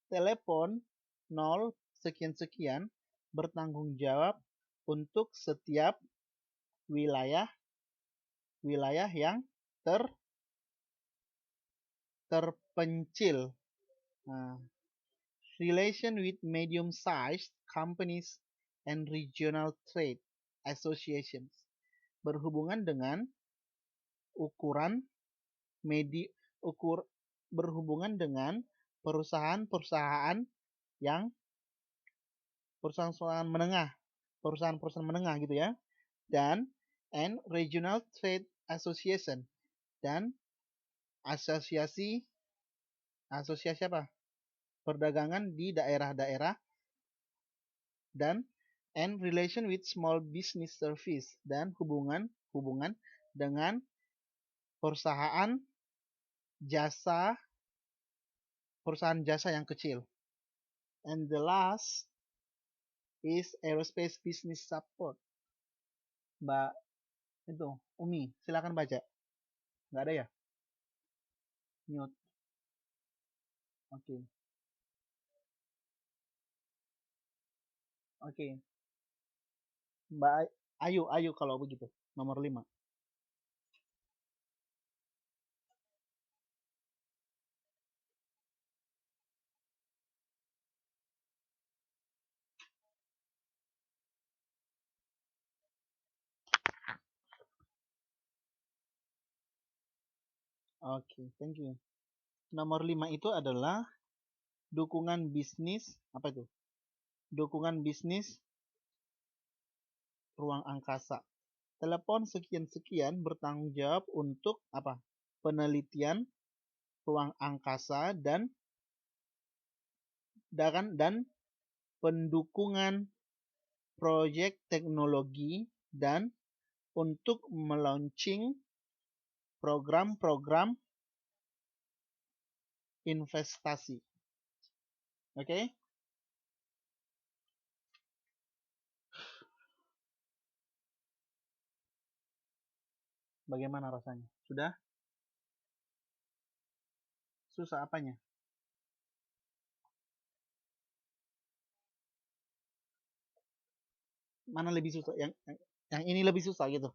Telepon 0 sekian-sekian bertanggung jawab untuk setiap wilayah yang terpencil. Nah, relation with medium-sized companies and regional trade associations. Berhubungan dengan ukuran berhubungan dengan perusahaan-perusahaan menengah gitu ya, dan regional trade association, dan asosiasi apa? Perdagangan di daerah-daerah, dan relation with small business service, dan hubungan dengan perusahaan jasa yang kecil. And the last is aerospace business support. Mbak itu Umi, silakan baca. Nggak ada ya? Mute. Oke. Oke. Mbak Ayu kalau begitu. Nomor 5. Oke, thank you. Nomor 5 itu adalah dukungan bisnis, apa itu? Dukungan bisnis ruang angkasa. Telepon sekian-sekian bertanggung jawab untuk apa? Penelitian ruang angkasa dan pendukungan proyek teknologi dan untuk melaunching program-program investasi. Oke? Bagaimana rasanya? Sudah? Susah apanya? Mana lebih susah? Yang ini lebih susah gitu.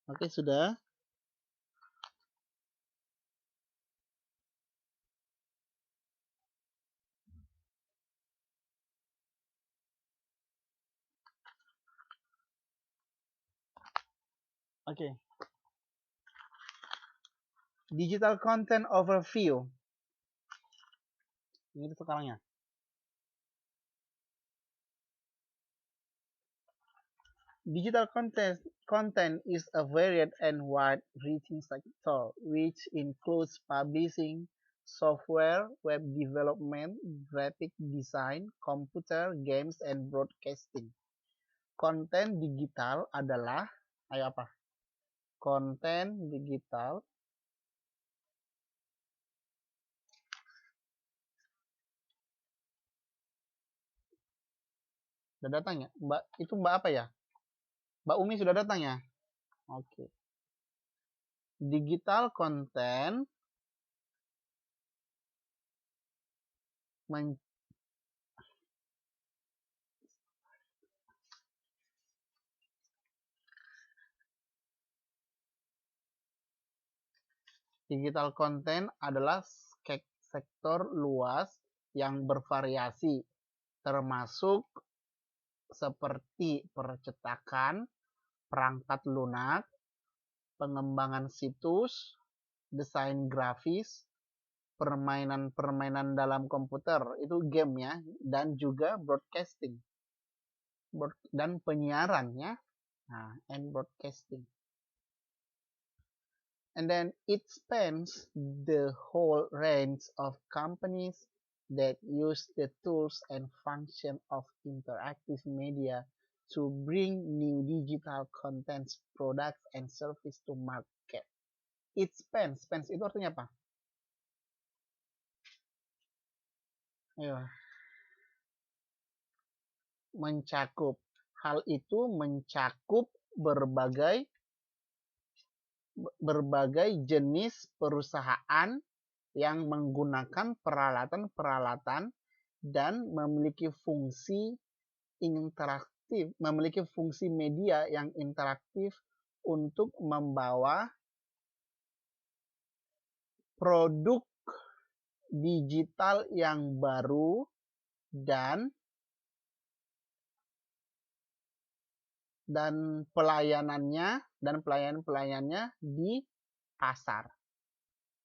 Oke, sudah. Oke. Digital content overview. Ini sekarangnya. Digital content is a varied and wide-reaching sector which includes publishing, software, web development, graphic design, computer, games, and broadcasting. Konten digital adalah, ayo apa? Konten digital sudah datang ya? Mbak, itu Mbak apa ya? Mbak Umi sudah datang ya? Oke. Digital content digital content adalah sektor luas yang bervariasi, termasuk seperti percetakan, perangkat lunak, pengembangan situs, desain grafis, permainan-permainan dalam komputer, itu game ya, dan juga broadcasting dan penyiarannya, nah, and broadcasting. And then it spans the whole range of companies that use the tools and function of interactive media to bring new digital contents, products, and service to market. It spans itu artinya apa? Ayo. Mencakup. Hal itu mencakup berbagai jenis perusahaan yang menggunakan peralatan-peralatan dan memiliki fungsi media yang interaktif untuk membawa produk digital yang baru dan pelayanannya di pasar.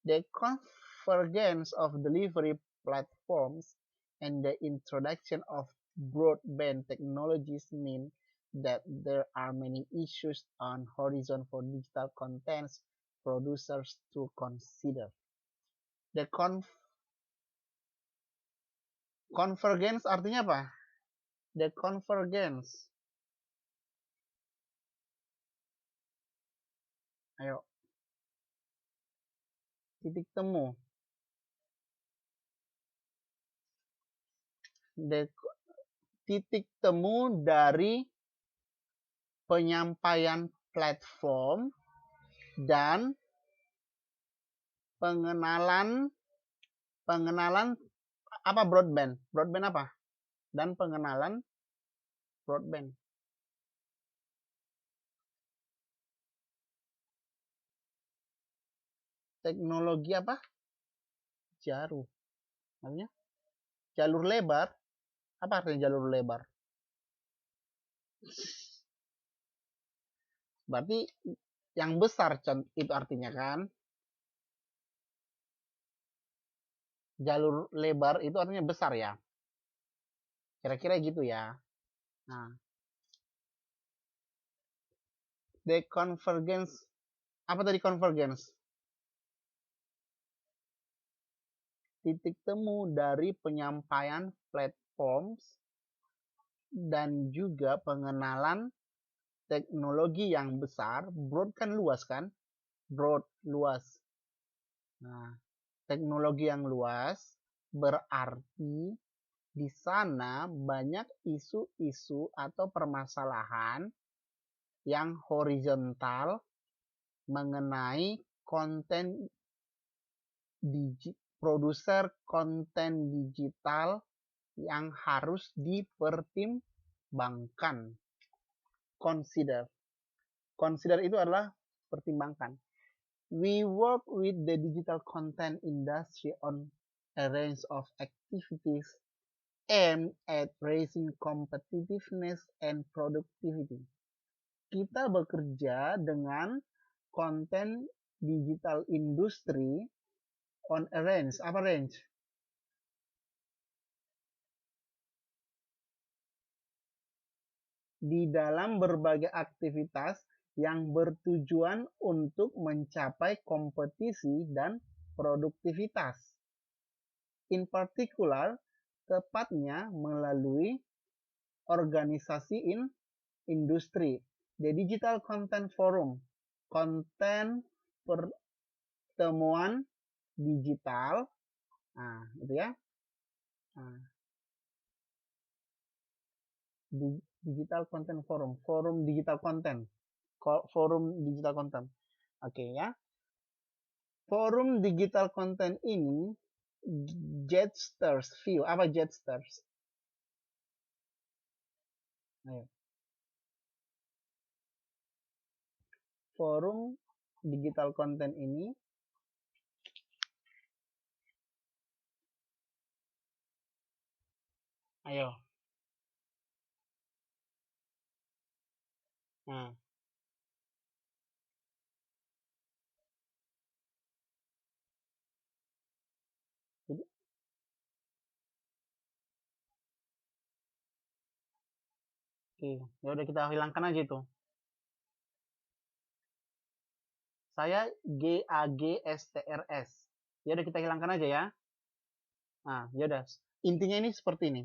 The convergence of delivery platforms and the introduction of broadband technologies mean that there are many issues on horizon for digital contents producers to consider. The convergence artinya apa? The convergence. Ayo. Titik temu. Titik temu dari penyampaian platform dan pengenalan apa broadband apa? Dan pengenalan broadband. Teknologi apa? Jarum. Artinya jalur lebar. Apa artinya jalur lebar? Berarti yang besar itu artinya kan? Jalur lebar itu artinya besar ya. Kira-kira gitu ya. Nah. The convergence. Apa tadi convergence? Titik temu dari penyampaian platforms dan juga pengenalan teknologi yang besar. Broad kan luas kan? Broad, luas. Nah, teknologi yang luas berarti di sana banyak isu-isu atau permasalahan yang horizontal mengenai konten produser konten digital yang harus dipertimbangkan. Consider itu adalah pertimbangkan. We work with the digital content industry on a range of activities aimed at raising competitiveness and productivity. Kita bekerja dengan konten digital industry on a range. Apa range? Di dalam berbagai aktivitas yang bertujuan untuk mencapai kompetisi dan produktivitas. In particular, tepatnya melalui organisasi industri. The Digital Content Forum, konten pertemuan digital, nah itu ya. Nah. Digital Content Forum, forum digital content, forum digital content. Oke ya. Forum digital content ini Jetsters view. Apa Jetsters? Ayo. Forum digital content ini ayo. Nah. Oke, ya udah kita hilangkan aja itu. Saya GAGSTRS. Ya udah kita hilangkan aja ya. Nah, ya udah. Intinya ini seperti ini.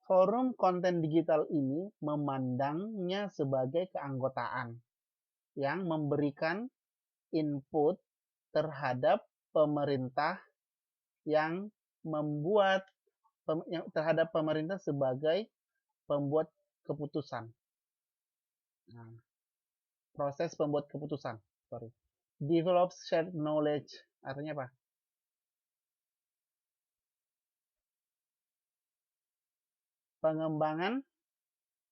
Forum konten digital ini memandangnya sebagai keanggotaan yang memberikan input terhadap pemerintah yang membuat terhadap pemerintah sebagai pembuat keputusan. Nah, proses pembuat keputusan. Sorry. Develop shared knowledge. Artinya apa? Pengembangan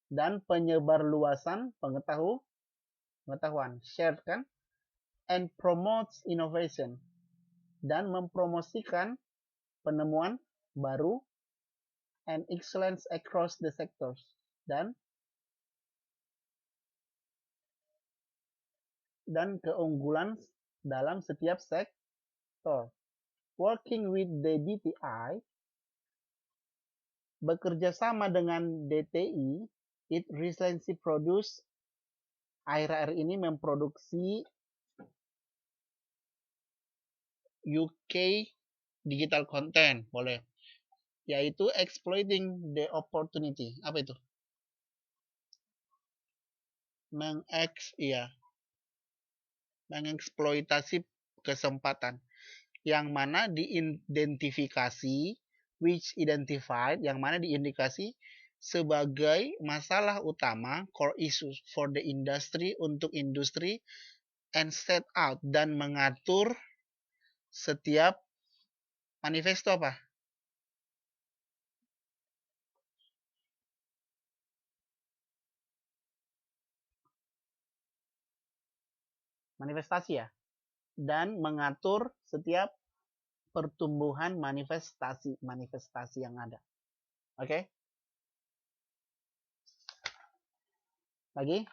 dan penyebarluasan pengetahuan. Shared kan? And promotes innovation. Dan mempromosikan penemuan baru and excellence across the sectors. Dan keunggulan dalam setiap sektor. Working with the DTI, bekerja sama dengan DTI, it recently produce, akhir-akhir ini memproduksi UK digital content, boleh, yaitu exploiting the opportunity. Apa itu? Mengeksploitasi kesempatan, yang mana diidentifikasi, which identified, yang mana diindikasi sebagai masalah utama, core issues for the industry, untuk industri, and set out, dan mengatur setiap manifesto apa? Manifestasi ya. Dan mengatur setiap pertumbuhan manifestasi yang ada. Oke? Lagi?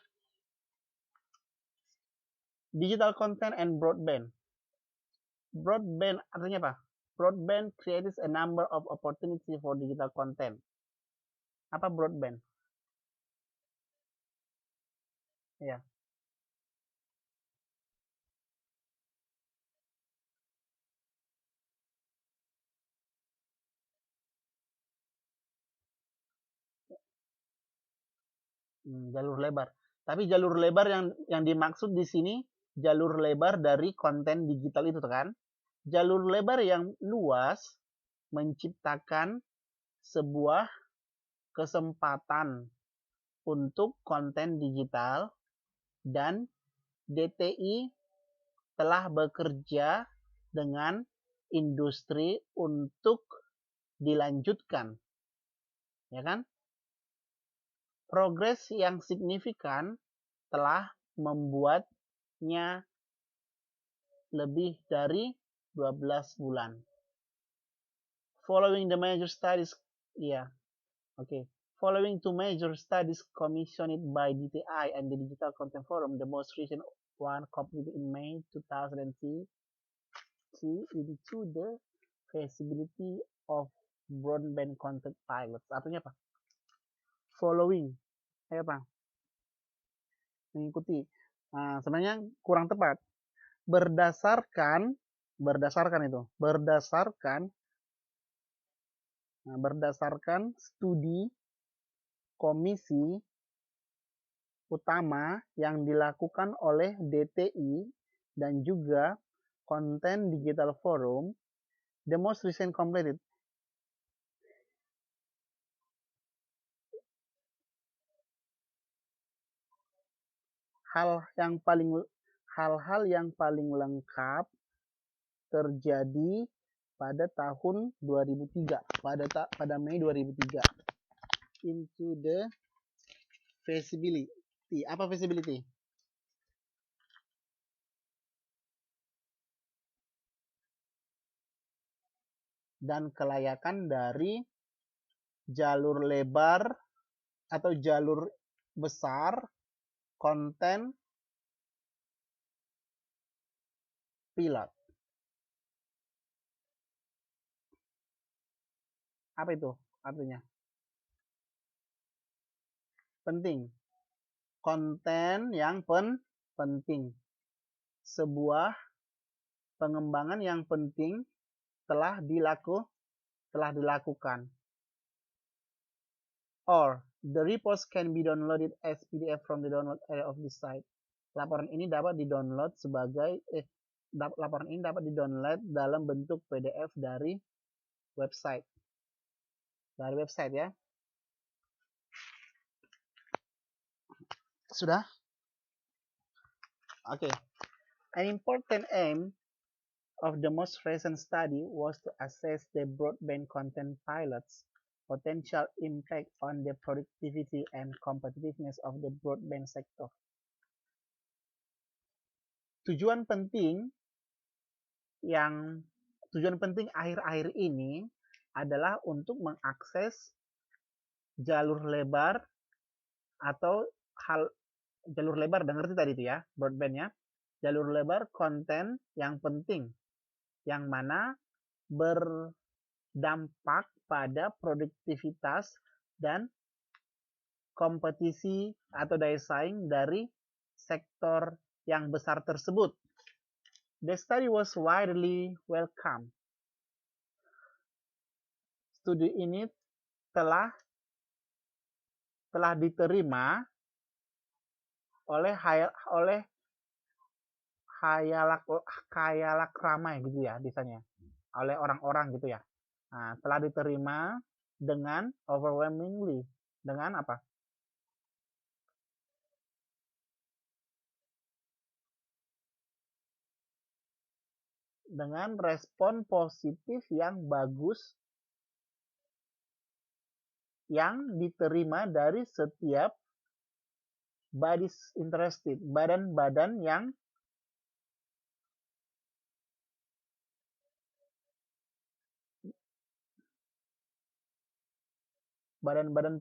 Digital content and broadband. Broadband artinya apa? Broadband creates a number of opportunity for digital content. Apa broadband? Ya. Jalur lebar. Tapi jalur lebar yang dimaksud di sini jalur lebar dari konten digital itu kan? Jalur lebar yang luas menciptakan sebuah kesempatan untuk konten digital, dan DTI telah bekerja dengan industri untuk dilanjutkan. Ya kan? Progres yang signifikan telah membuatnya lebih dari 12 bulan. Following the major studies, Following two major studies commissioned by DTI and the Digital Content Forum, the most recent one completed in May 2003 into the feasibility of broadband content pilots. Artinya apa? Following, apa? Mengikuti. Nah, sebenarnya kurang tepat. Berdasarkan studi komisi utama yang dilakukan oleh DTI dan juga Content Digital Forum, the most recent completed. Hal-hal yang paling lengkap terjadi pada tahun 2003, pada Mei 2003. Into the feasibility. Apa feasibility? Dan kelayakan dari jalur lebar atau jalur besar konten pilot. Apa itu artinya? penting. Konten yang penting. Sebuah pengembangan yang penting telah dilakukan. Or, the reports can be downloaded as PDF from the download area of the site. Laporan ini dapat di-download dalam bentuk PDF dari website. Ya. Sudah? Oke. An important aim of the most recent study was to assess the broadband content pilots' potential impact on the productivity and competitiveness of the broadband sector. Tujuan penting akhir-akhir ini adalah untuk mengakses jalur lebar atau jalur lebar, udah ngerti tadi itu ya, broadbandnya, jalur lebar konten yang penting, yang mana berdampak pada produktivitas dan kompetisi atau daya saing dari sektor yang besar tersebut. The study was widely welcome. Studi ini telah diterima oleh khayalak ramai gitu ya, misalnya oleh orang-orang gitu ya. Nah, telah diterima dengan overwhelmingly, dengan apa? Dengan respon positif yang bagus yang diterima dari setiap bodies interested, badan-badan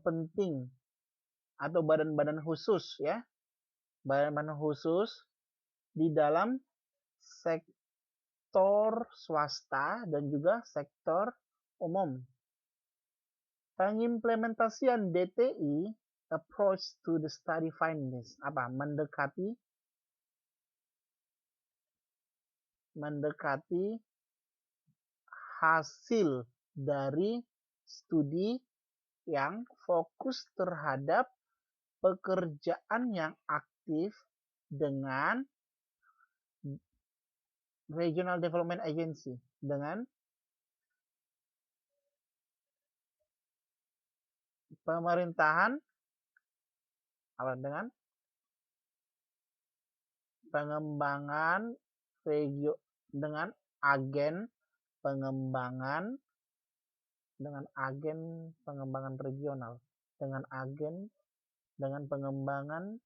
penting atau badan-badan khusus ya, badan-badan khusus di dalam sektor swasta dan juga sektor umum. Pengimplementasian DTI approach to the study findings apa? Mendekati hasil dari studi yang fokus terhadap pekerjaan yang aktif dengan Regional Development Agency, dengan pemerintahan dengan pengembangan dengan agen pengembangan regional, dengan pengembangan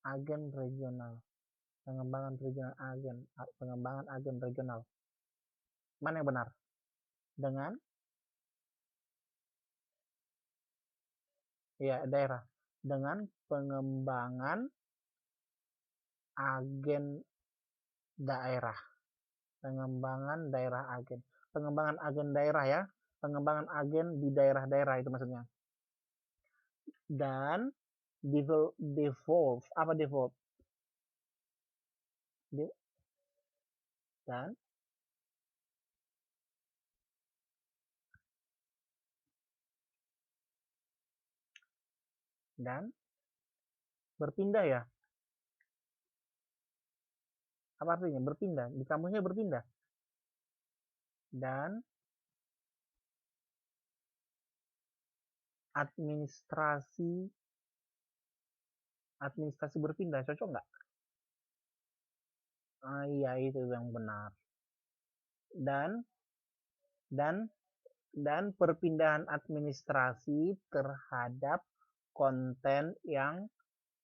agen regional. Mana yang benar? Dengan daerah, dengan pengembangan agen daerah. Pengembangan agen daerah ya. Pengembangan agen di daerah-daerah itu maksudnya. Dan devolve. Dan berpindah ya. Apa artinya? Berpindah. Di kamusnya berpindah. Dan administrasi berpindah. Cocok nggak? Iya, itu yang benar. Dan perpindahan administrasi terhadap konten yang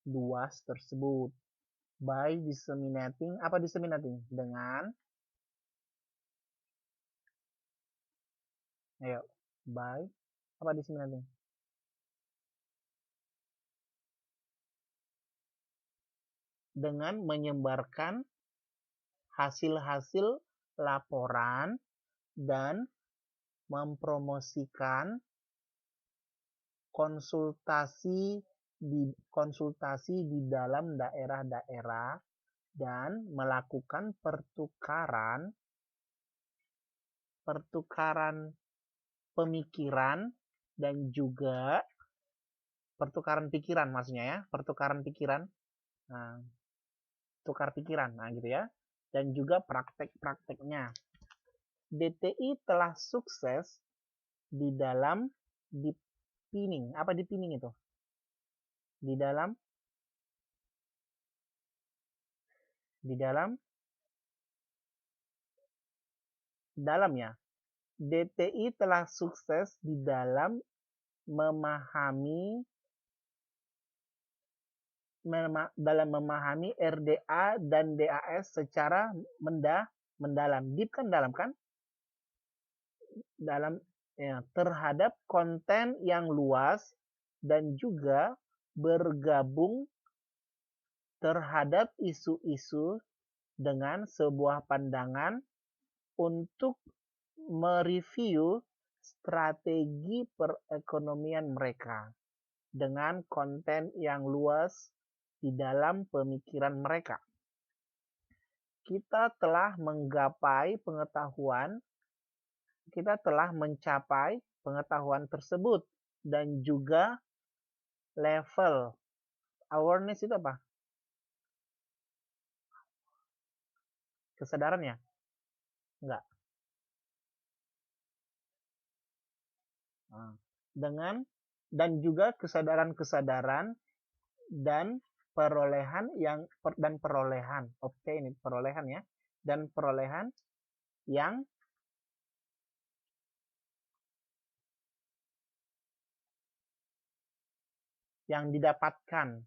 luas tersebut by disseminating dengan disseminating dengan menyebarkan hasil-hasil laporan dan mempromosikan konsultasi konsultasi di dalam daerah-daerah dan melakukan pertukaran pemikiran dan juga pertukaran pikiran maksudnya ya, pertukaran pikiran. Nah, tukar pikiran, nah gitu ya. Dan juga praktek-prakteknya. DTI telah sukses di dalam deepening. Apa deepening itu? Di dalam ya. DTI telah sukses di dalam memahami RDA dan DAS secara mendalam. Deep kan dalam kan? Dalam ya, terhadap konten yang luas dan juga bergabung terhadap isu-isu dengan sebuah pandangan untuk mereview strategi perekonomian mereka dengan konten yang luas di dalam pemikiran mereka. Kita telah mencapai pengetahuan tersebut dan juga level awareness itu apa? Kesadaran ya? Enggak. Dan juga kesadaran dan perolehan yang didapatkan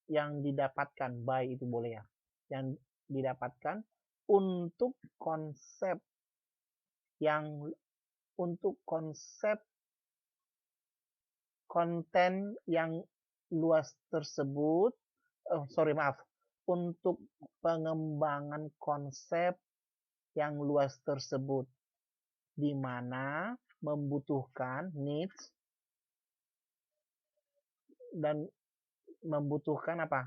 yang didapatkan by itu boleh ya, yang didapatkan untuk konsep konten yang luas tersebut, untuk pengembangan konsep yang luas tersebut, di mana membutuhkan needs dan membutuhkan apa?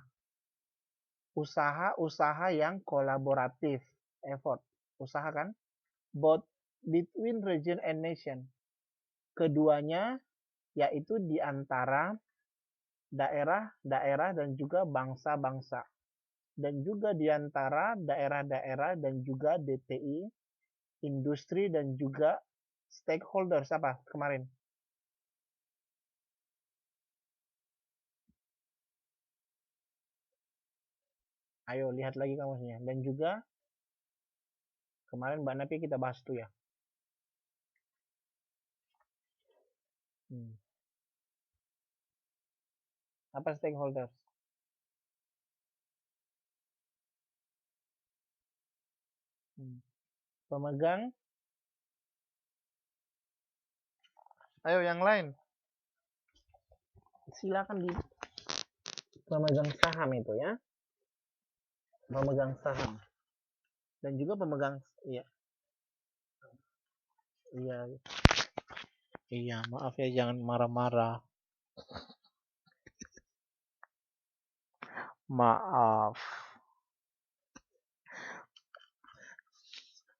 Usaha yang kolaboratif, effort, usaha kan? Both between region and nation. Keduanya yaitu di antara daerah-daerah dan juga bangsa-bangsa. Dan juga di antara daerah-daerah dan juga DTI, industri dan juga stakeholders apa kemarin? Ayo lihat lagi kamusnya. Dan juga kemarin Mbak Napi kita bahas tuh ya. Apa stakeholders? Pemegang. Ayo yang lain. Silakan di pemegang saham itu ya. Pemegang saham. Dan juga pemegang iya. Iya, maaf ya jangan marah-marah. Maaf.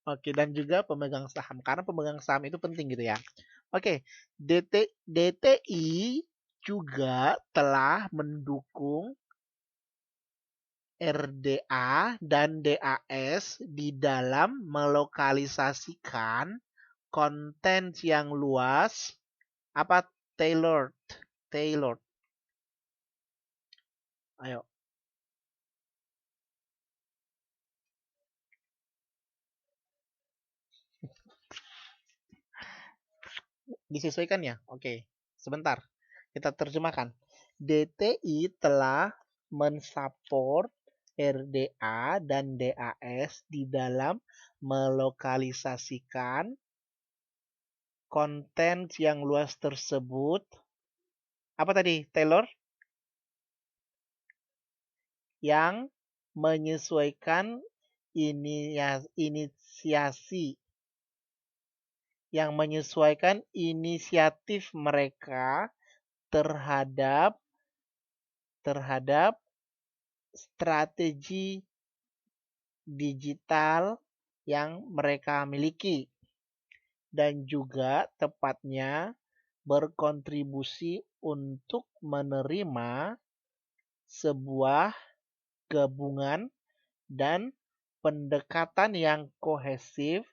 Oke, dan juga pemegang saham. Karena pemegang saham itu penting gitu ya. Oke, DTI juga telah mendukung RDA dan DAS di dalam melokalisasikan konten yang luas, apa tailored. Ayo. Disesuaikan ya? Oke, sebentar. Kita terjemahkan. DTI telah mensupport RDA dan DAS di dalam melokalisasikan konten yang luas tersebut. Apa tadi, Taylor? Yang menyesuaikan inisiasi yang menyesuaikan inisiatif mereka terhadap terhadap strategi digital yang mereka miliki dan juga tepatnya berkontribusi untuk menerima sebuah gabungan dan pendekatan yang kohesif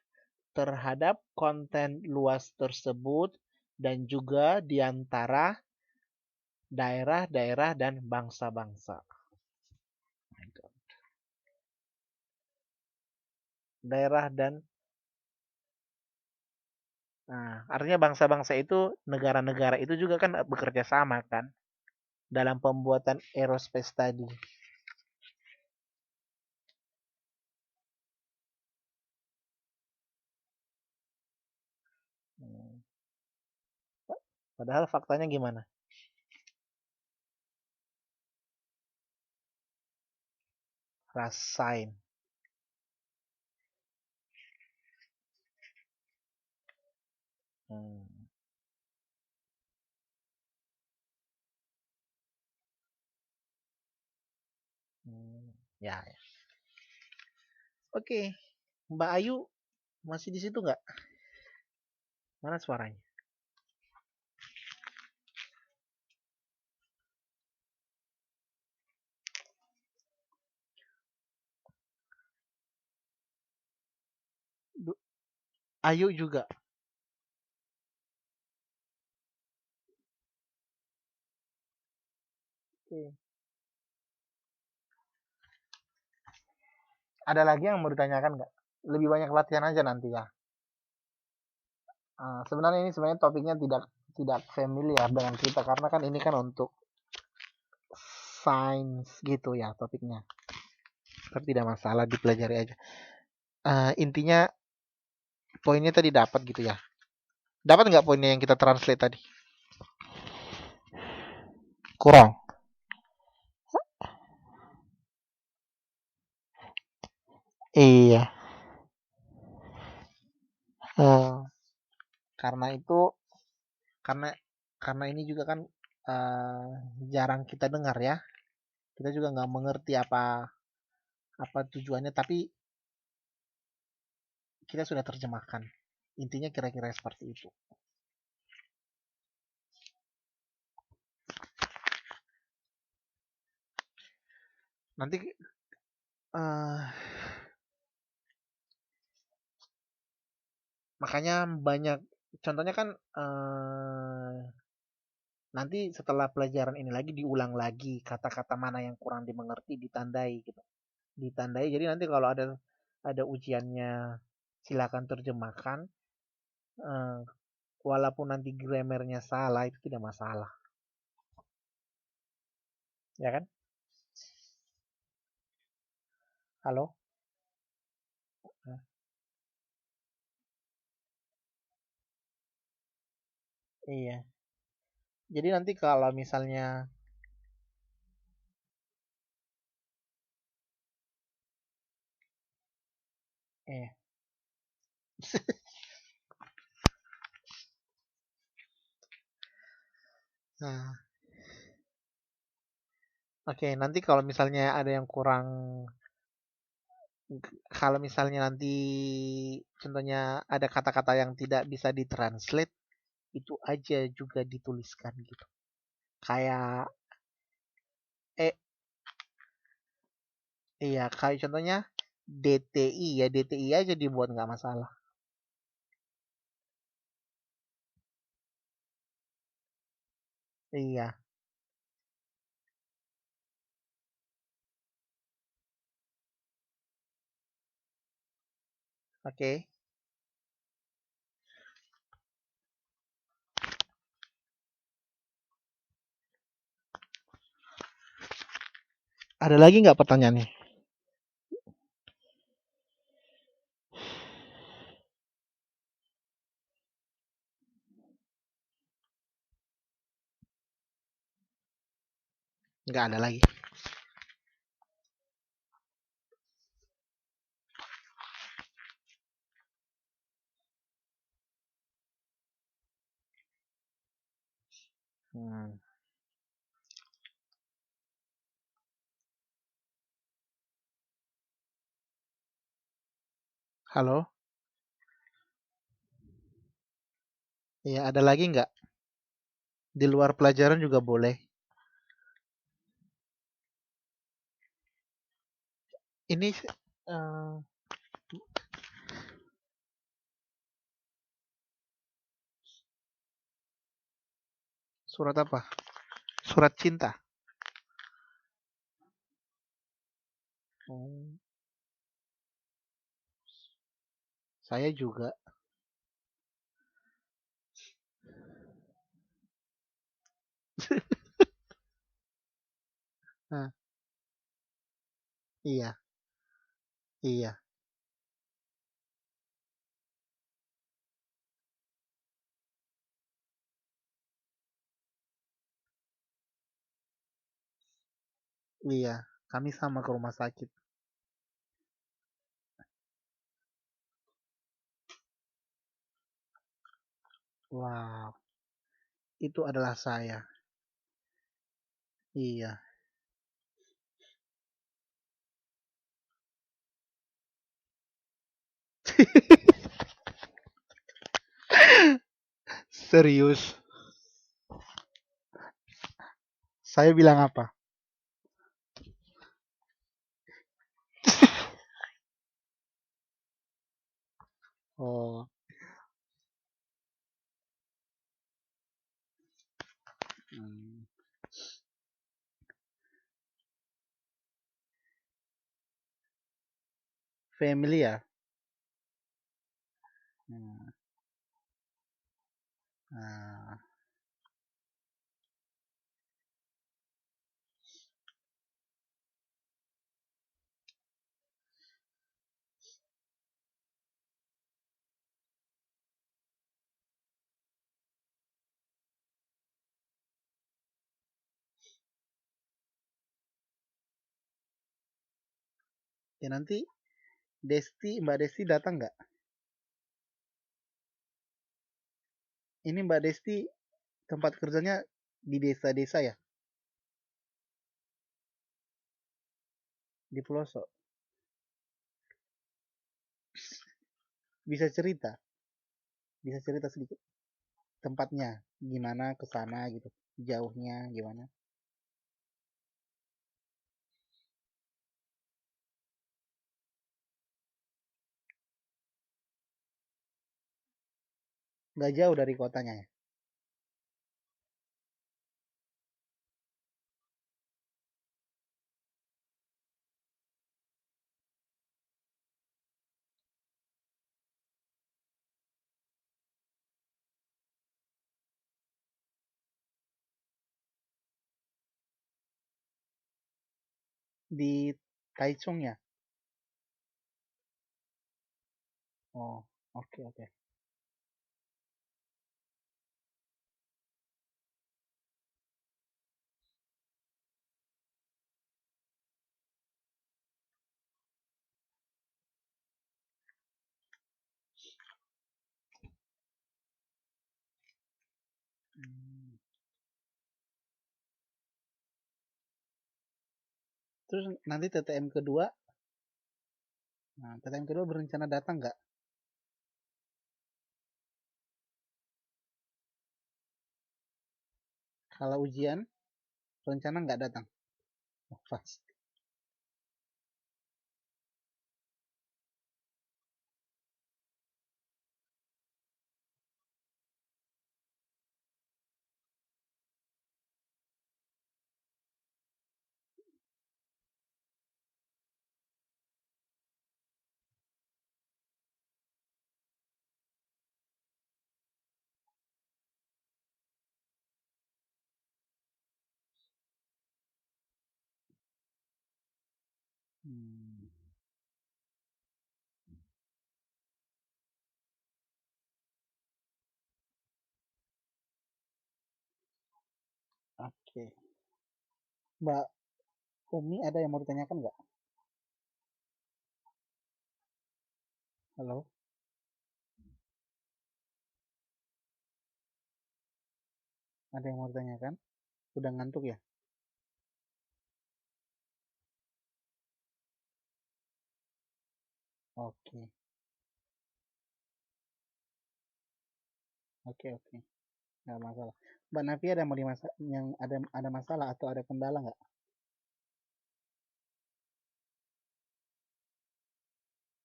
terhadap konten luas tersebut dan juga di antara daerah-daerah dan bangsa-bangsa. Daerah dan artinya bangsa-bangsa itu negara-negara itu juga kan bekerja sama kan dalam pembuatan aerospace tadi. Padahal faktanya gimana? Rasain. Hmm. Ya, ya. Oke, Mbak Ayu masih di situ nggak? Mana suaranya? Ayu juga. Oke. Ada lagi yang mau ditanyakan nggak? Lebih banyak latihan aja nanti ya. Sebenarnya ini sebenarnya topiknya tidak tidak familiar dengan kita karena kan ini kan untuk sains gitu ya topiknya. Tapi tidak masalah dipelajari aja. Intinya poinnya tadi dapat gitu ya. Dapat nggak poinnya yang kita translate tadi? Kurang. Iya. Hmm, karena itu karena karena ini juga kan uh, jarang kita dengar ya. Kita juga nggak mengerti apa apa tujuannya, tapi kita sudah terjemahkan. Intinya kira-kira seperti itu. Nanti uh, makanya banyak contohnya kan nanti setelah pelajaran ini lagi diulang lagi kata-kata mana yang kurang dimengerti ditandai gitu. Ditandai jadi nanti kalau ada ujiannya silakan terjemahkan eh, walaupun nanti grammarnya salah itu tidak masalah. Ya kan? Halo? Iya. Jadi nanti kalau misalnya eh nah, oke, nanti kalau misalnya ada yang kurang kalau misalnya nanti contohnya ada kata-kata yang tidak bisa ditranslate itu aja juga dituliskan gitu. Kayak eh iya kayak contohnya DTI ya DTI aja dibuat nggak masalah. Iya, oke. Ada lagi nggak pertanyaannya? Nggak ada lagi. Hmm. Halo? Ya, ada lagi nggak? Di luar pelajaran juga boleh. Ini eh, surat apa? Surat cinta. Oh, saya juga. Nah, iya, iya, iya. Kami sama ke rumah sakit. Wow, itu adalah saya. Iya. Serius. Saya bilang apa? Oh, hmm. Family ya. Hmm. Nah, ya nanti Mbak Desti datang nggak? Ini Mbak Desti tempat kerjanya di desa-desa ya, di pelosok. Bisa cerita, bisa cerita sedikit tempatnya, gimana ke sana gitu, jauhnya gimana? Nggak jauh dari kotanya ya? Di Taichung ya? Oh, oke oke. Hmm. Terus nanti TTM kedua, nah TTM kedua berencana datang nggak? Kalau ujian, rencana nggak datang? Oh, pas. Hmm. Oke. Mbak Umi ada yang mau ditanyakan nggak? Halo? Ada yang mau ditanyakan? Udah ngantuk ya? Oke, oke, oke. Nggak masalah. Mbak Nafi ada mau yang ada masalah atau ada kendala nggak?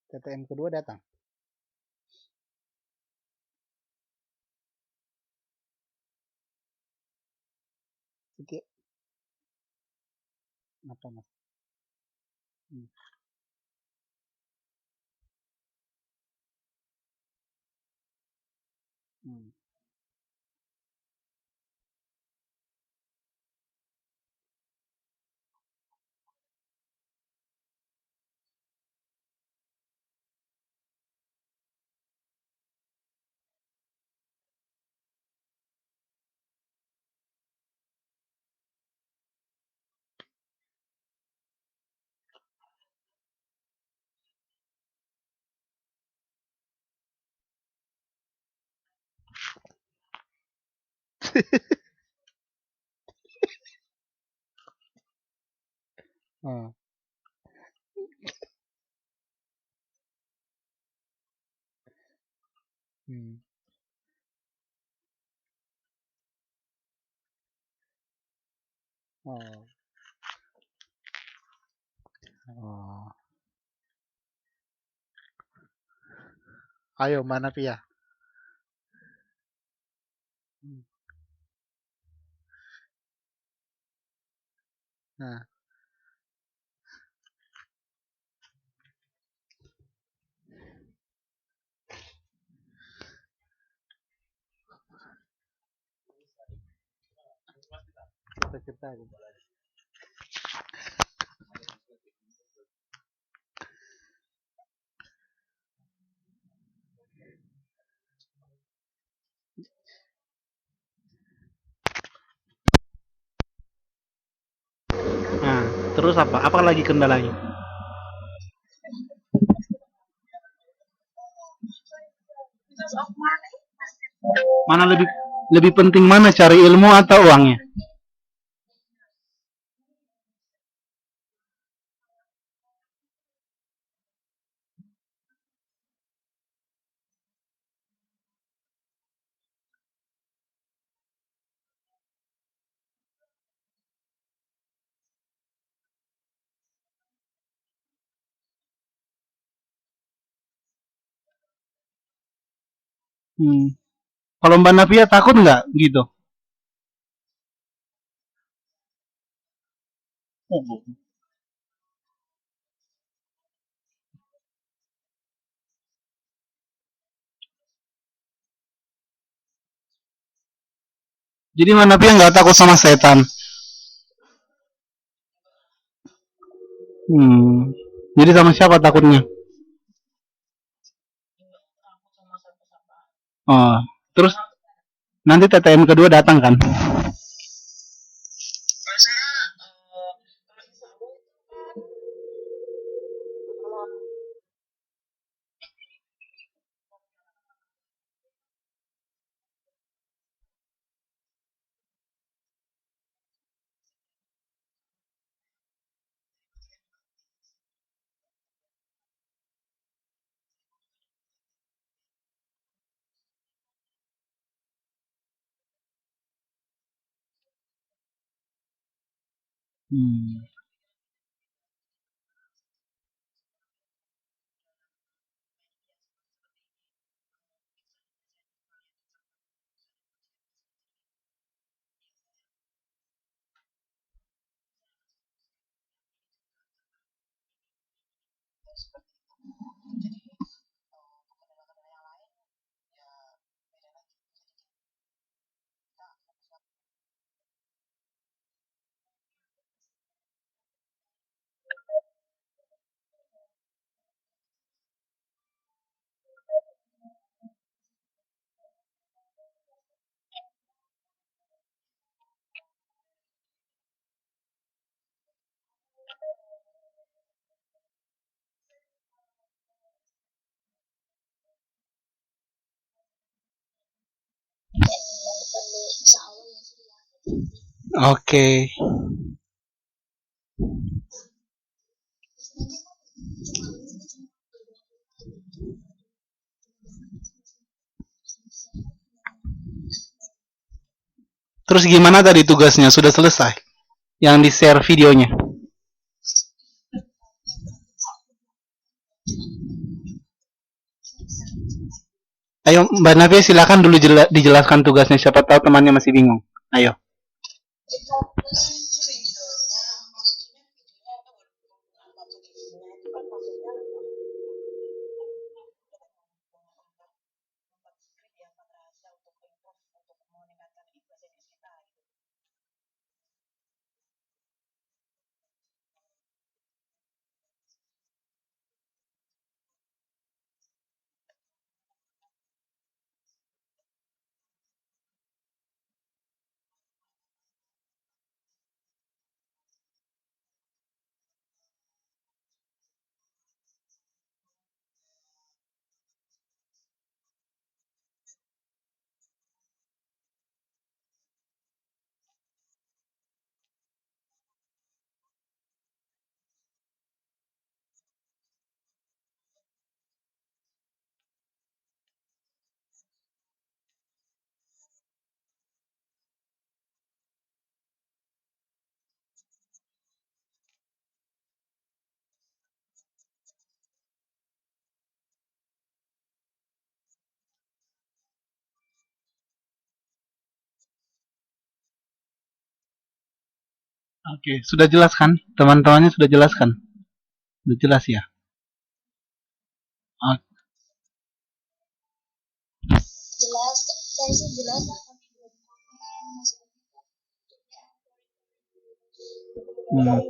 TTM kedua datang. Oke. Apa mas? Hmm. Hmm. Oh. Hmm. Oh. Oh. Ayo Mbak Nafi ya. Hmm. Nah, kita cerita aja. Nah, terus apa? Apa lagi kendalanya? Mana lebih lebih penting mana cari ilmu atau uangnya? Hmm. Kalau Mbak Navia takut nggak gitu? Jadi Mbak Navia nggak takut sama setan? Hmm. Jadi sama siapa takutnya? Oh. Terus nanti TTM kedua datang kan? Hmm. Oke. Terus gimana tadi tugasnya? Sudah selesai? Yang di-share videonya? Ayo Mbak Navia silakan dulu dijelaskan tugasnya, siapa tahu temannya masih bingung. Ayo. Oke, sudah jelas kan? Teman-temannya sudah jelas kan? Sudah jelas ya? Oke. Jelas, saya sih jelas. Hmm.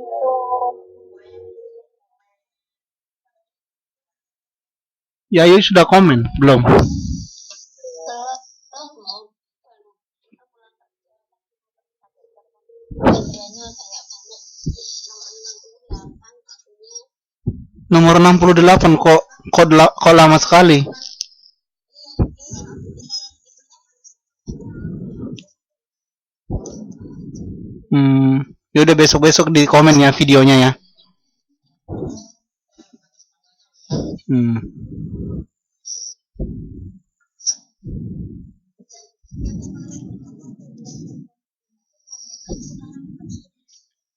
Ya, Ayu sudah komen belum? Nomor 68 kok lama sekali. Ya udah besok-besok di komen ya videonya ya. Hmm.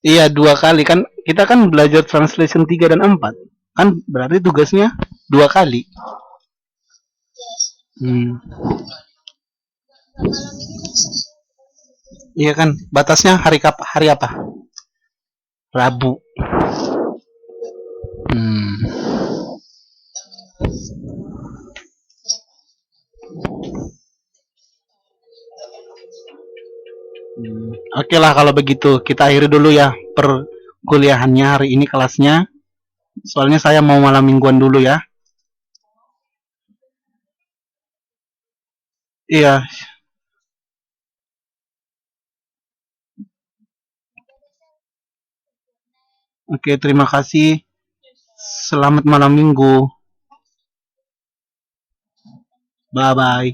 Iya, 2 kali kan kita kan belajar translation 3 dan 4. Kan berarti tugasnya 2 kali. Hmm. Iya kan, batasnya hari apa? Rabu. Hmm. Oke lah kalau begitu kita akhiri dulu ya perkuliahannya hari ini kelasnya. Soalnya saya mau malam mingguan dulu ya. Iya. Oke, terima kasih. Selamat malam minggu. Bye bye.